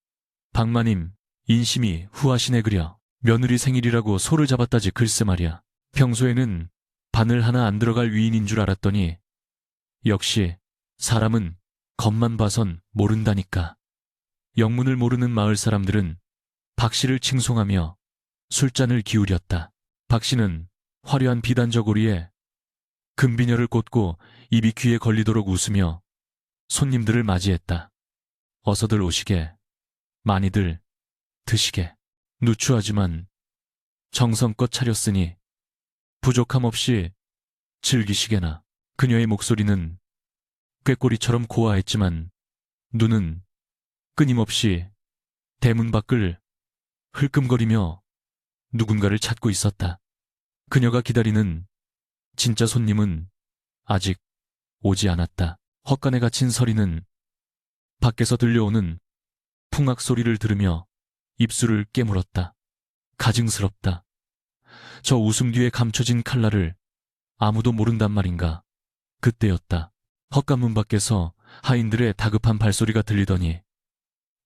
박마님 인심이 후하시네 그려. 며느리 생일이라고 소를 잡았다지 글쎄 말이야. 평소에는 바늘 하나 안 들어갈 위인인 줄 알았더니 역시 사람은 겉만 봐선 모른다니까. 영문을 모르는 마을 사람들은 박씨를 칭송하며 술잔을 기울였다. 박씨는 화려한 비단 저고리에 금비녀를 꽂고 입이 귀에 걸리도록 웃으며 손님들을 맞이했다. 어서들 오시게, 많이들 드시게. 누추하지만 정성껏 차렸으니 부족함 없이 즐기시게나. 그녀의 목소리는 꾀꼬리처럼 고와했지만 눈은 끊임없이 대문 밖을 흘끔거리며 누군가를 찾고 있었다. 그녀가 기다리는 진짜 손님은 아직 오지 않았다. 헛간에 갇힌 서리는 밖에서 들려오는 풍악 소리를 들으며 입술을 깨물었다. 가증스럽다. 저 웃음 뒤에 감춰진 칼날을 아무도 모른단 말인가. 그때였다. 헛간문 밖에서 하인들의 다급한 발소리가 들리더니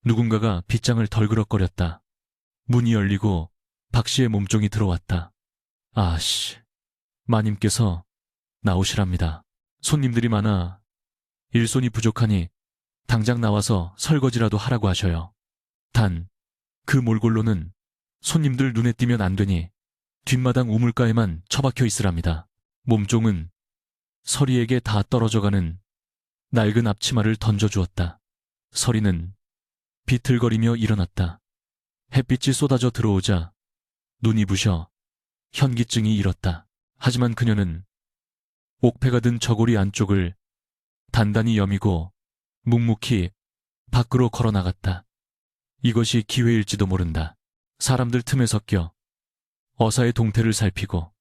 누군가가 빗장을 덜그럭거렸다. 문이 열리고 박씨의 몸종이 들어왔다. 아씨, 마님께서 나오시랍니다. 손님들이 많아 일손이 부족하니 당장 나와서 설거지라도 하라고 하셔요. 단 그 몰골로는 손님들 눈에 띄면 안 되니 뒷마당 우물가에만 처박혀 있으랍니다. 몸종은 서리에게 다 떨어져가는 낡은 앞치마를 던져주었다. 서리는 비틀거리며 일어났다. 햇빛이 쏟아져 들어오자 눈이 부셔 현기증이 일었다. 하지만 그녀는 옥패가 든 저고리 안쪽을 단단히 여미고 묵묵히 밖으로 걸어나갔다. 이것이 기회일지도 모른다. 사람들 틈에 섞여 어사의 동태를 살피고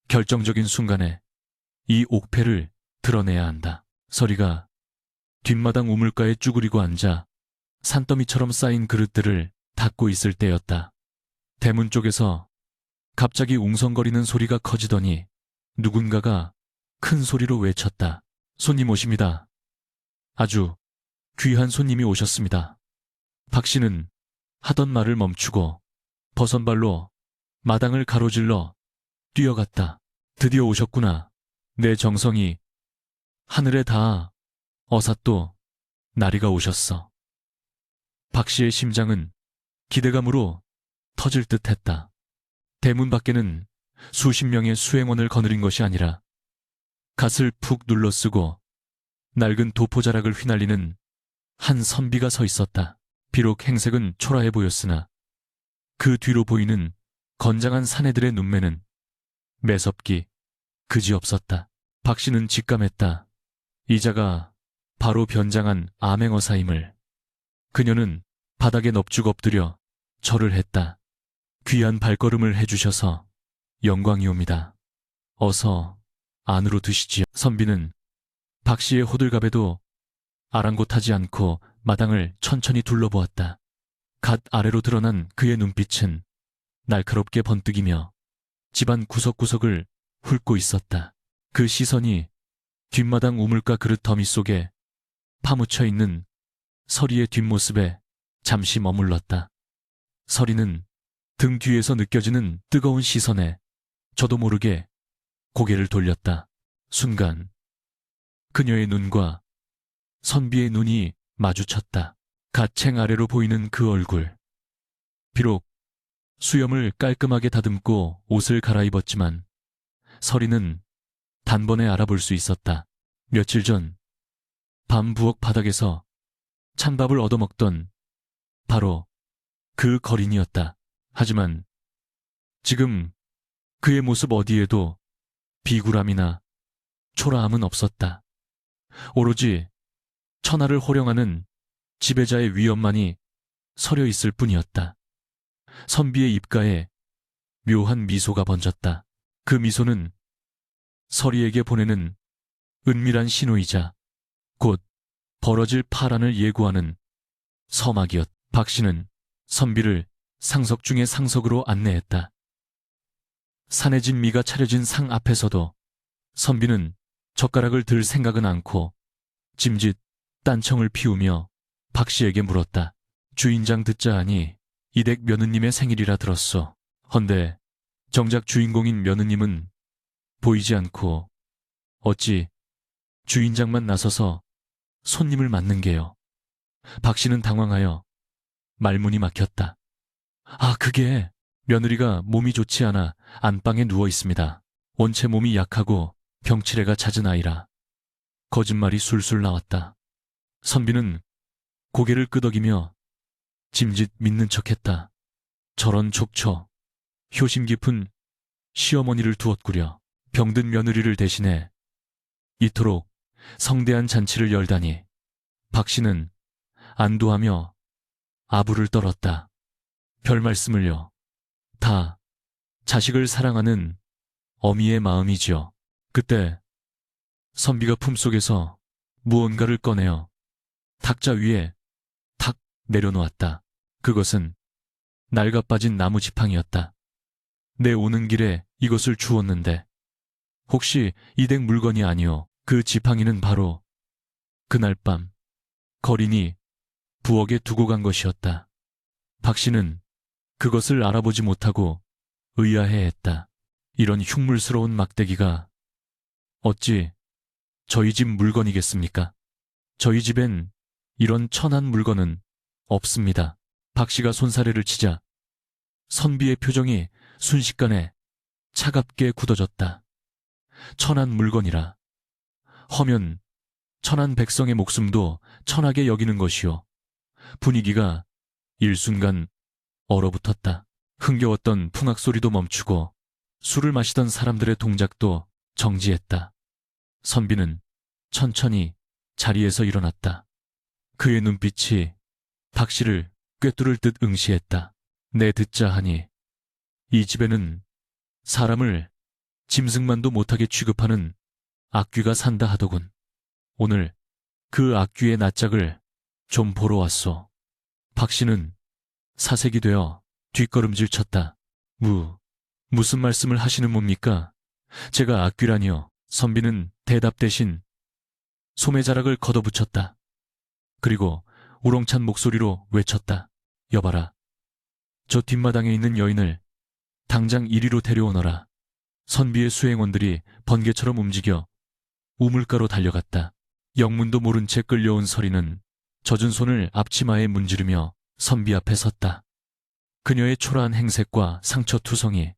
결정적인 순간에 이 옥패를 드러내야 한다. 서리가 뒷마당 우물가에 쭈그리고 앉아 산더미처럼 쌓인 그릇들을 닦고 있을 때였다. 대문 쪽에서 갑자기 웅성거리는 소리가 커지더니 누군가가 큰 소리로 외쳤다. 손님 오십니다. 아주 귀한 손님이 오셨습니다. 박씨는 하던 말을 멈추고 버선발로 마당을 가로질러 뛰어갔다. 드디어 오셨구나. 내 정성이 하늘에 다 어삿도 나리가 오셨어. 박 씨의 심장은 기대감으로 터질 듯 했다. 대문 밖에는 수십 명의 수행원을 거느린 것이 아니라 갓을 푹 눌러쓰고 낡은 도포자락을 휘날리는 한 선비가 서 있었다. 비록 행색은 초라해 보였으나 그 뒤로 보이는 건장한 사내들의 눈매는 매섭기 그지없었다. 박 씨는 직감했다. 이자가 바로 변장한 암행어사임을. 그녀는 바닥에 넙죽 엎드려 절을 했다. 귀한 발걸음을 해주셔서 영광이옵니다. 어서 안으로 드시지요. 선비는 박 씨의 호들갑에도 아랑곳하지 않고 마당을 천천히 둘러보았다. 갓 아래로 드러난 그의 눈빛은 날카롭게 번뜩이며 집안 구석구석을 훑고 있었다. 그 시선이 뒷마당 우물가 그릇 더미 속에 파묻혀 있는 서리의 뒷모습에 잠시 머물렀다. 서리는 등 뒤에서 느껴지는 뜨거운 시선에 저도 모르게 고개를 돌렸다. 순간 그녀의 눈과 선비의 눈이 마주쳤다. 갓챙 아래로 보이는 그 얼굴. 비록 수염을 깔끔하게 다듬고 옷을 갈아입었지만 서리는 단번에 알아볼 수 있었다. 며칠 전 밤 부엌 바닥에서 찬밥을 얻어먹던 바로 그 거린이었다. 하지만 지금 그의 모습 어디에도 비굴함이나 초라함은 없었다. 오로지 천하를 호령하는 지배자의 위엄만이 서려 있을 뿐이었다. 선비의 입가에 묘한 미소가 번졌다. 그 미소는 서리에게 보내는 은밀한 신호이자 곧 벌어질 파란을 예고하는 서막이었다. 박 씨는 선비를 상석 중의 상석으로 안내했다. 산해진 미가 차려진 상 앞에서도 선비는 젓가락을 들 생각은 않고 짐짓 딴청을 피우며 박 씨에게 물었다. 주인장 듣자 하니 이댁 며느님의 생일이라 들었소. 헌데 정작 주인공인 며느님은 보이지 않고 어찌 주인장만 나서서 손님을 맞는 게요. 박 씨는 당황하여 말문이 막혔다. 아, 그게 며느리가 몸이 좋지 않아 안방에 누워 있습니다. 원체 몸이 약하고 병치레가 잦은 아이라. 거짓말이 술술 나왔다. 선비는 고개를 끄덕이며 짐짓 믿는 척했다. 저런 족처, 효심 깊은 시어머니를 두었구려. 병든 며느리를 대신해 이토록 성대한 잔치를 열다니. 박 씨는 안도하며 아부를 떨었다. 별 말씀을요. 다 자식을 사랑하는 어미의 마음이지요. 그때 선비가 품속에서 무언가를 꺼내어 탁자 위에 탁 내려놓았다. 그것은 낡아 빠진 나무 지팡이였다. 내 오는 길에 이것을 주었는데 혹시 이댁 물건이 아니오. 그 지팡이는 바로 그날 밤 거린이 부엌에 두고 간 것이었다. 박 씨는 그것을 알아보지 못하고 의아해했다. 이런 흉물스러운 막대기가 어찌 저희 집 물건이겠습니까? 저희 집엔 이런 천한 물건은 없습니다. 박 씨가 손사래를 치자 선비의 표정이 순식간에 차갑게 굳어졌다. 천한 물건이라. 허면 천한 백성의 목숨도 천하게 여기는 것이요. 분위기가 일순간 얼어붙었다. 흥겨웠던 풍악 소리도 멈추고 술을 마시던 사람들의 동작도 정지했다. 선비는 천천히 자리에서 일어났다. 그의 눈빛이 박 씨를 꿰뚫을 듯 응시했다. 내 듣자 하니 이 집에는 사람을 짐승만도 못하게 취급하는 악귀가 산다 하더군. 오늘 그 악귀의 낯짝을 좀 보러 왔소. 박 씨는 사색이 되어 뒷걸음질 쳤다. 무슨 말씀을 하시는 뭡니까? 제가 악귀라니요. 선비는 대답 대신 소매자락을 걷어붙였다. 그리고 우렁찬 목소리로 외쳤다. 여봐라. 저 뒷마당에 있는 여인을 당장 이리로 데려오너라. 선비의 수행원들이 번개처럼 움직여 우물가로 달려갔다. 영문도 모른 채 끌려온 서리는 젖은 손을 앞치마에 문지르며 선비 앞에 섰다. 그녀의 초라한 행색과 상처투성이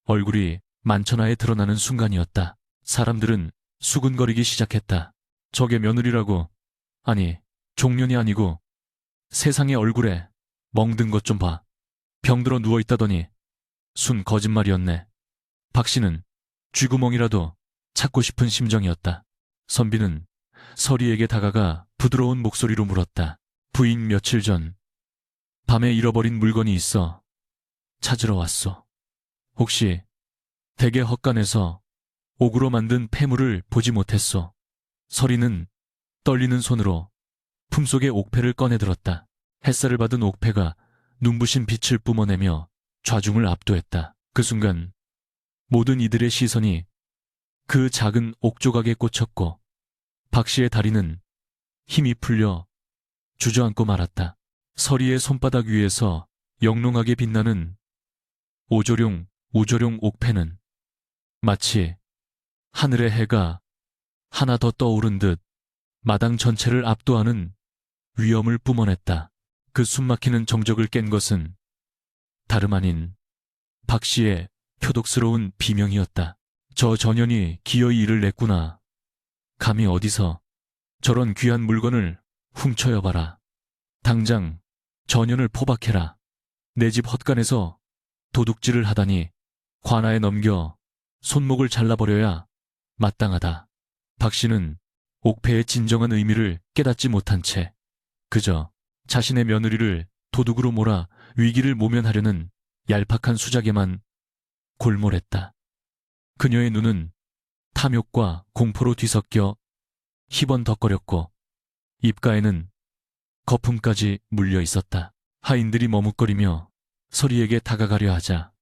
얼굴이 만천하에 드러나는 순간이었다. 사람들은 수군거리기 시작했다. 저게 며느리라고. 아니, 종년이 아니고 세상의 얼굴에 멍든 것 좀 봐. 병들어 누워있다더니 순 거짓말이었네. 박 씨는 쥐구멍이라도 찾고 싶은 심정이었다. 선비는 서리에게 다가가 부드러운 목소리로 물었다. 부인 며칠 전 밤에 잃어버린 물건이 있어 찾으러 왔소. 혹시 댁의 헛간에서 옥으로 만든 폐물을 보지 못했소. 서리는 떨리는 손으로 품속의 옥패를 꺼내들었다. 햇살을 받은 옥패가 눈부신 빛을 뿜어내며 좌중을 압도했다. 그 순간 모든 이들의 시선이 그 작은 옥조각에 꽂혔고 박 씨의 다리는 힘이 풀려 주저앉고 말았다. 서리의 손바닥 위에서 영롱하게 빛나는 오조룡 옥패는 마치 하늘의 해가 하나 더 떠오른 듯 마당 전체를 압도하는 위엄을 뿜어냈다. 그 숨막히는 정적을 깬 것은 다름 아닌 박 씨의 표독스러운 비명이었다. 저 전현이 기어이 이를 냈구나. 감히 어디서 저런 귀한 물건을 훔쳐여봐라. 당장 전현을 포박해라. 내 집 헛간에서 도둑질을 하다니 관아에 넘겨 손목을 잘라버려야 마땅하다. 박 씨는 옥패의 진정한 의미를 깨닫지 못한 채 그저 자신의 며느리를 도둑으로 몰아 위기를 모면하려는 얄팍한 수작에만 골몰했다. 그녀의 눈은 탐욕과 공포로 뒤섞여 희번덕거렸고 입가에는 거품까지 물려 있었다. 하인들이 머뭇거리며 서리에게 다가가려 하자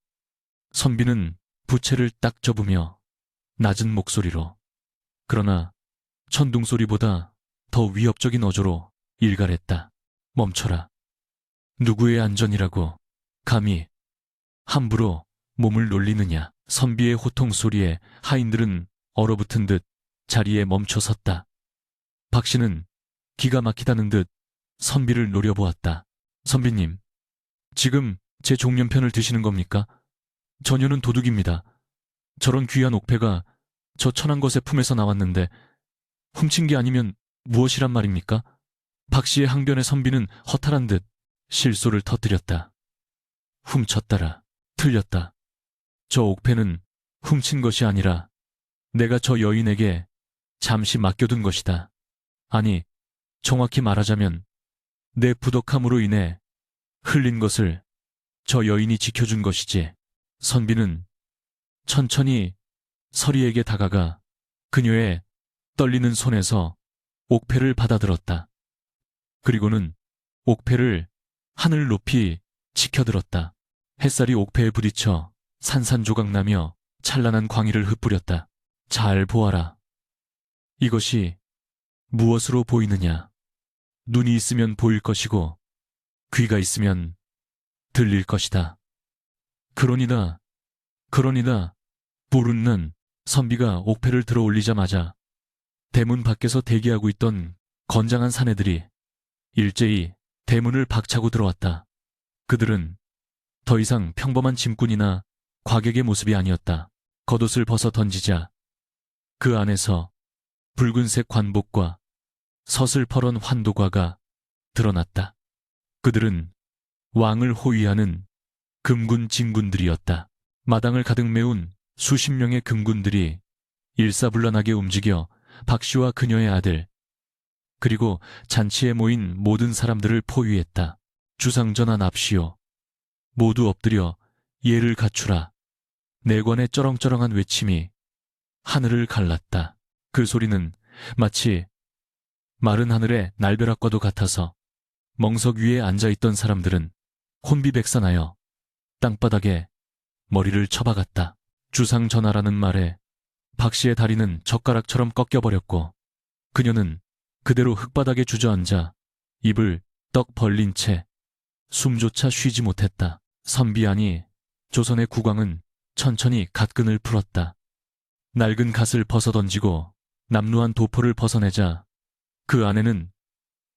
선비는 부채를 딱 접으며 낮은 목소리로 그러나 천둥소리보다 더 위협적인 어조로 일갈했다. 멈춰라. 누구의 안전이라고 감히 함부로 몸을 놀리느냐. 선비의 호통 소리에 하인들은 얼어붙은 듯 자리에 멈춰 섰다. 박 씨는 기가 막히다는 듯 선비를 노려보았다. 선비님, 지금 제 종년편을 드시는 겁니까? 전혀는 도둑입니다. 저런 귀한 옥패가 저 천한 것의 품에서 나왔는데 훔친 게 아니면 무엇이란 말입니까? 박 씨의 항변에 선비는 허탈한 듯 실소를 터뜨렸다. 훔쳤다라. 틀렸다. 저 옥패는 훔친 것이 아니라 내가 저 여인에게 잠시 맡겨둔 것이다. 아니, 정확히 말하자면 내 부덕함으로 인해 흘린 것을 저 여인이 지켜준 것이지. 선비는 천천히 서리에게 다가가 그녀의 떨리는 손에서 옥패를 받아들었다. 그리고는 옥패를 하늘 높이 치켜들었다. 햇살이 옥패에 부딪혀 산산조각나며 찬란한 광의를 흩뿌렸다. 잘 보아라. 이것이 무엇으로 보이느냐. 눈이 있으면 보일 것이고 귀가 있으면 들릴 것이다. 그러니나 부르는 선비가 옥패를 들어 올리자마자 대문 밖에서 대기하고 있던 건장한 사내들이 일제히 대문을 박차고 들어왔다. 그들은 더 이상 평범한 짐꾼이나 과객의 모습이 아니었다. 겉옷을 벗어 던지자 그 안에서 붉은색 관복과 서슬퍼런 환도과가 드러났다. 그들은 왕을 호위하는 금군 진군들이었다. 마당을 가득 메운 수십 명의 금군들이 일사불란하게 움직여 박 씨와 그녀의 아들 그리고 잔치에 모인 모든 사람들을 포위했다. 주상전하 납시오. 모두 엎드려 예를 갖추라. 내관의 쩌렁쩌렁한 외침이 하늘을 갈랐다. 그 소리는 마치 마른 하늘의 날벼락과도 같아서 멍석 위에 앉아있던 사람들은 혼비백산하여 땅바닥에 머리를 쳐박았다. 주상전하라는 말에 박 씨의 다리는 젓가락처럼 꺾여버렸고 그녀는 그대로 흙바닥에 주저앉아 입을 떡 벌린 채 숨조차 쉬지 못했다. 선비 아니 조선의 국왕은 천천히 갓근을 풀었다. 낡은 갓을 벗어던지고 남루한 도포를 벗어내자 그 안에는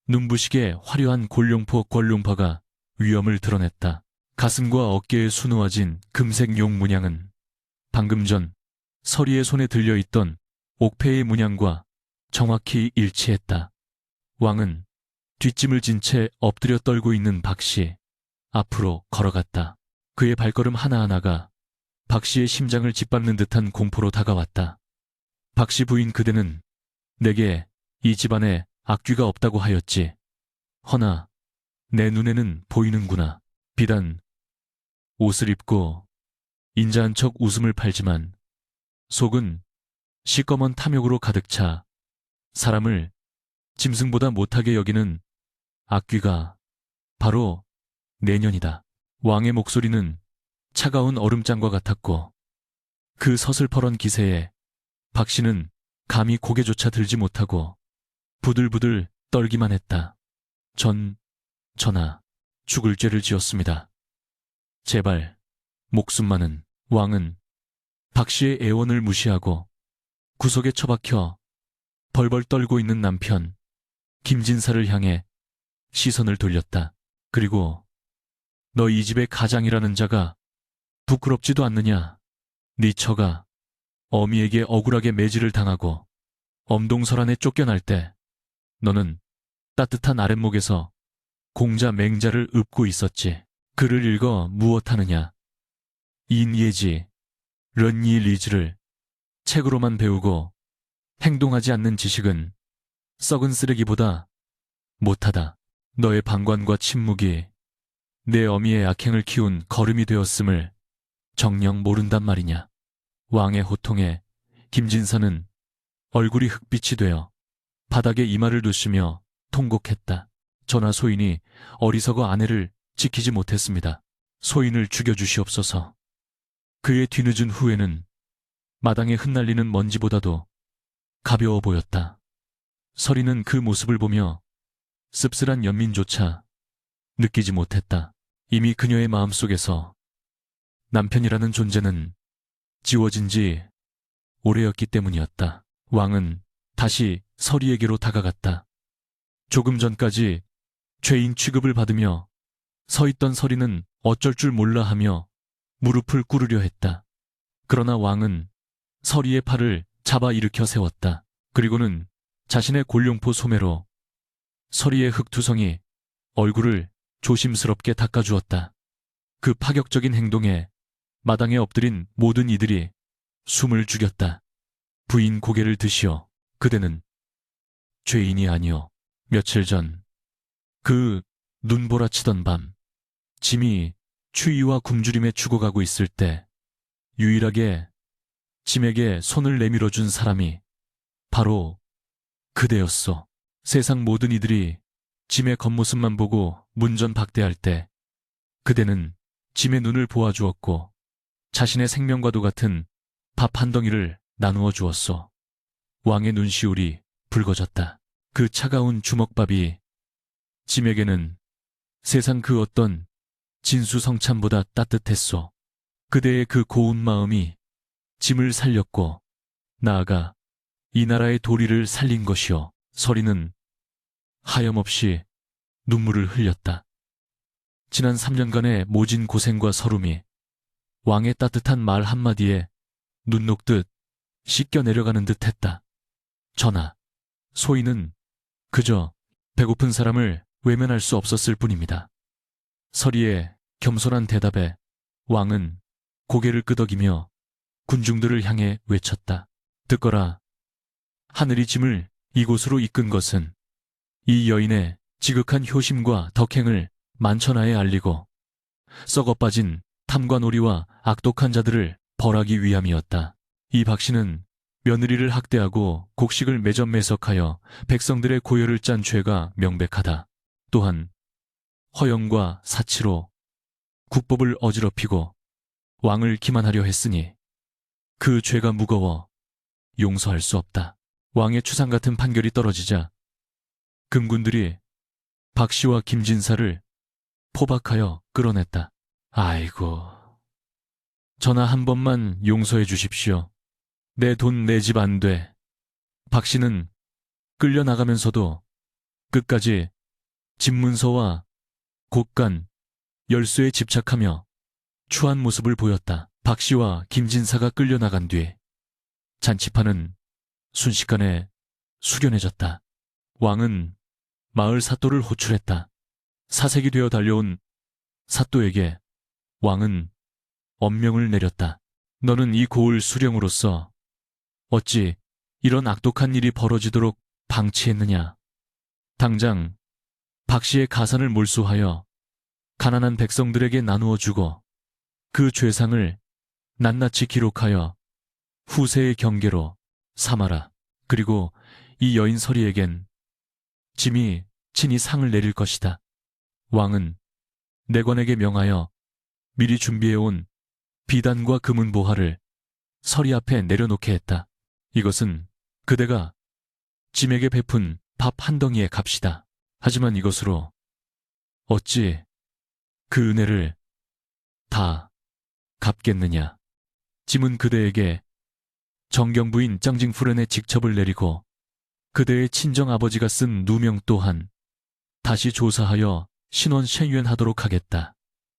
눈부시게 화려한 골룡포 권룡파가 위엄을 드러냈다. 가슴과 어깨에 수놓아진 금색 용 문양은 방금 전 서리의 손에 들려있던 옥패의 문양과 정확히 일치했다. 왕은 뒷짐을 진 채 엎드려 떨고 있는 박씨 앞으로 걸어갔다. 그의 발걸음 하나하나가 박씨의 심장을 짓밟는 듯한 공포로 다가왔다. 박씨 부인 그대는 내게 이 집안에 악귀가 없다고 하였지. 허나 내 눈에는 보이는구나. 비단 옷을 입고 인자한 척 웃음을 팔지만 속은 시꺼먼 탐욕으로 가득 차 사람을 짐승보다 못하게 여기는 악귀가 바로 내년이다. 왕의 목소리는 차가운 얼음장과 같았고 그 서슬퍼런 기세에 박씨는 감히 고개조차 들지 못하고 부들부들 떨기만 했다. 전하, 죽을 죄를 지었습니다. 제발 목숨만은. 왕은 박씨의 애원을 무시하고 구석에 처박혀 벌벌 떨고 있는 남편 김진사를 향해 시선을 돌렸다. 그리고 너 이 집의 가장이라는 자가 부끄럽지도 않느냐? 네 처가 어미에게 억울하게 매질을 당하고 엄동설안에 쫓겨날 때 너는 따뜻한 아랫목에서 공자 맹자를 읊고 있었지. 글을 읽어 무엇하느냐? 인예지, 런니 리즈를 책으로만 배우고 행동하지 않는 지식은 썩은 쓰레기보다 못하다. 너의 방관과 침묵이 내 어미의 악행을 키운 거름이 되었음을 정녕 모른단 말이냐. 왕의 호통에 김진사는 얼굴이 흑빛이 되어 바닥에 이마를 두시며 통곡했다. 전하, 소인이 어리석어 아내를 지키지 못했습니다. 소인을 죽여주시옵소서. 그의 뒤늦은 후회는 마당에 흩날리는 먼지보다도 가벼워 보였다. 서리는 그 모습을 보며 씁쓸한 연민조차 느끼지 못했다. 이미 그녀의 마음속에서 남편이라는 존재는 지워진 지 오래였기 때문이었다. 왕은 다시 서리에게로 다가갔다. 조금 전까지 죄인 취급을 받으며 서 있던 서리는 어쩔 줄 몰라 하며 무릎을 꿇으려 했다. 그러나 왕은 서리의 팔을 잡아 일으켜 세웠다. 그리고는 자신의 골룡포 소매로 서리의 흑투성이 얼굴을 조심스럽게 닦아주었다. 그 파격적인 행동에 마당에 엎드린 모든 이들이 숨을 죽였다. 부인 고개를 드시오. 그대는 죄인이 아니오. 며칠 전 그 눈보라치던 밤 짐이 추위와 굶주림에 죽어가고 있을 때 유일하게 짐에게 손을 내밀어 준 사람이 바로 그대였소. 세상 모든 이들이 짐의 겉모습만 보고 문전박대할 때 그대는 짐의 눈을 보아주었고 자신의 생명과도 같은 밥 한 덩이를 나누어 주었소. 왕의 눈시울이 붉어졌다. 그 차가운 주먹밥이 짐에게는 세상 그 어떤 진수성찬보다 따뜻했소. 그대의 그 고운 마음이 짐을 살렸고 나아가 이 나라의 도리를 살린 것이오. 서리는 하염없이 눈물을 흘렸다. 지난 3년간의 모진 고생과 서름이 왕의 따뜻한 말 한마디에 눈 녹듯 씻겨 내려가는 듯 했다. 전하, 소인은 그저 배고픈 사람을 외면할 수 없었을 뿐입니다. 서리의 겸손한 대답에 왕은 고개를 끄덕이며 군중들을 향해 외쳤다. 듣거라. 하늘이 짐을 이곳으로 이끈 것은 이 여인의 지극한 효심과 덕행을 만천하에 알리고 썩어 빠진 탐과 놀이와 악독한 자들을 벌하기 위함이었다. 이 박씨는 며느리를 학대하고 곡식을 매점매석하여 백성들의 고열을 짠 죄가 명백하다. 또한 허영과 사치로 국법을 어지럽히고 왕을 기만하려 했으니 그 죄가 무거워 용서할 수 없다. 왕의 추상 같은 판결이 떨어지자 금군들이 박씨와 김진사를 포박하여 끌어냈다. 아이고, 전하 한 번만 용서해 주십시오. 내 돈 내 집 안 돼. 박 씨는 끌려나가면서도 끝까지 집문서와 곡간, 열쇠에 집착하며 추한 모습을 보였다. 박 씨와 김진사가 끌려나간 뒤 잔치판은 순식간에 숙연해졌다. 왕은 마을 사또를 호출했다. 사색이 되어 달려온 사또에게 왕은 엄명을 내렸다. 너는 이 고을 수령으로서 어찌 이런 악독한 일이 벌어지도록 방치했느냐. 당장 박 씨의 가산을 몰수하여 가난한 백성들에게 나누어 주고 그 죄상을 낱낱이 기록하여 후세의 경계로 삼아라. 그리고 이 여인 서리에겐 짐이 친히 상을 내릴 것이다. 왕은 내관에게 명하여 미리 준비해온 비단과 금은보화를 서리 앞에 내려놓게 했다. 이것은 그대가 짐에게 베푼 밥 한 덩이의 값이다. 하지만 이것으로 어찌 그 은혜를 다 갚겠느냐. 짐은 그대에게 정경부인 짱징푸른의 직첩을 내리고 그대의 친정아버지가 쓴 누명 또한 다시 조사하여 신원 쉥유엔하도록 하겠다.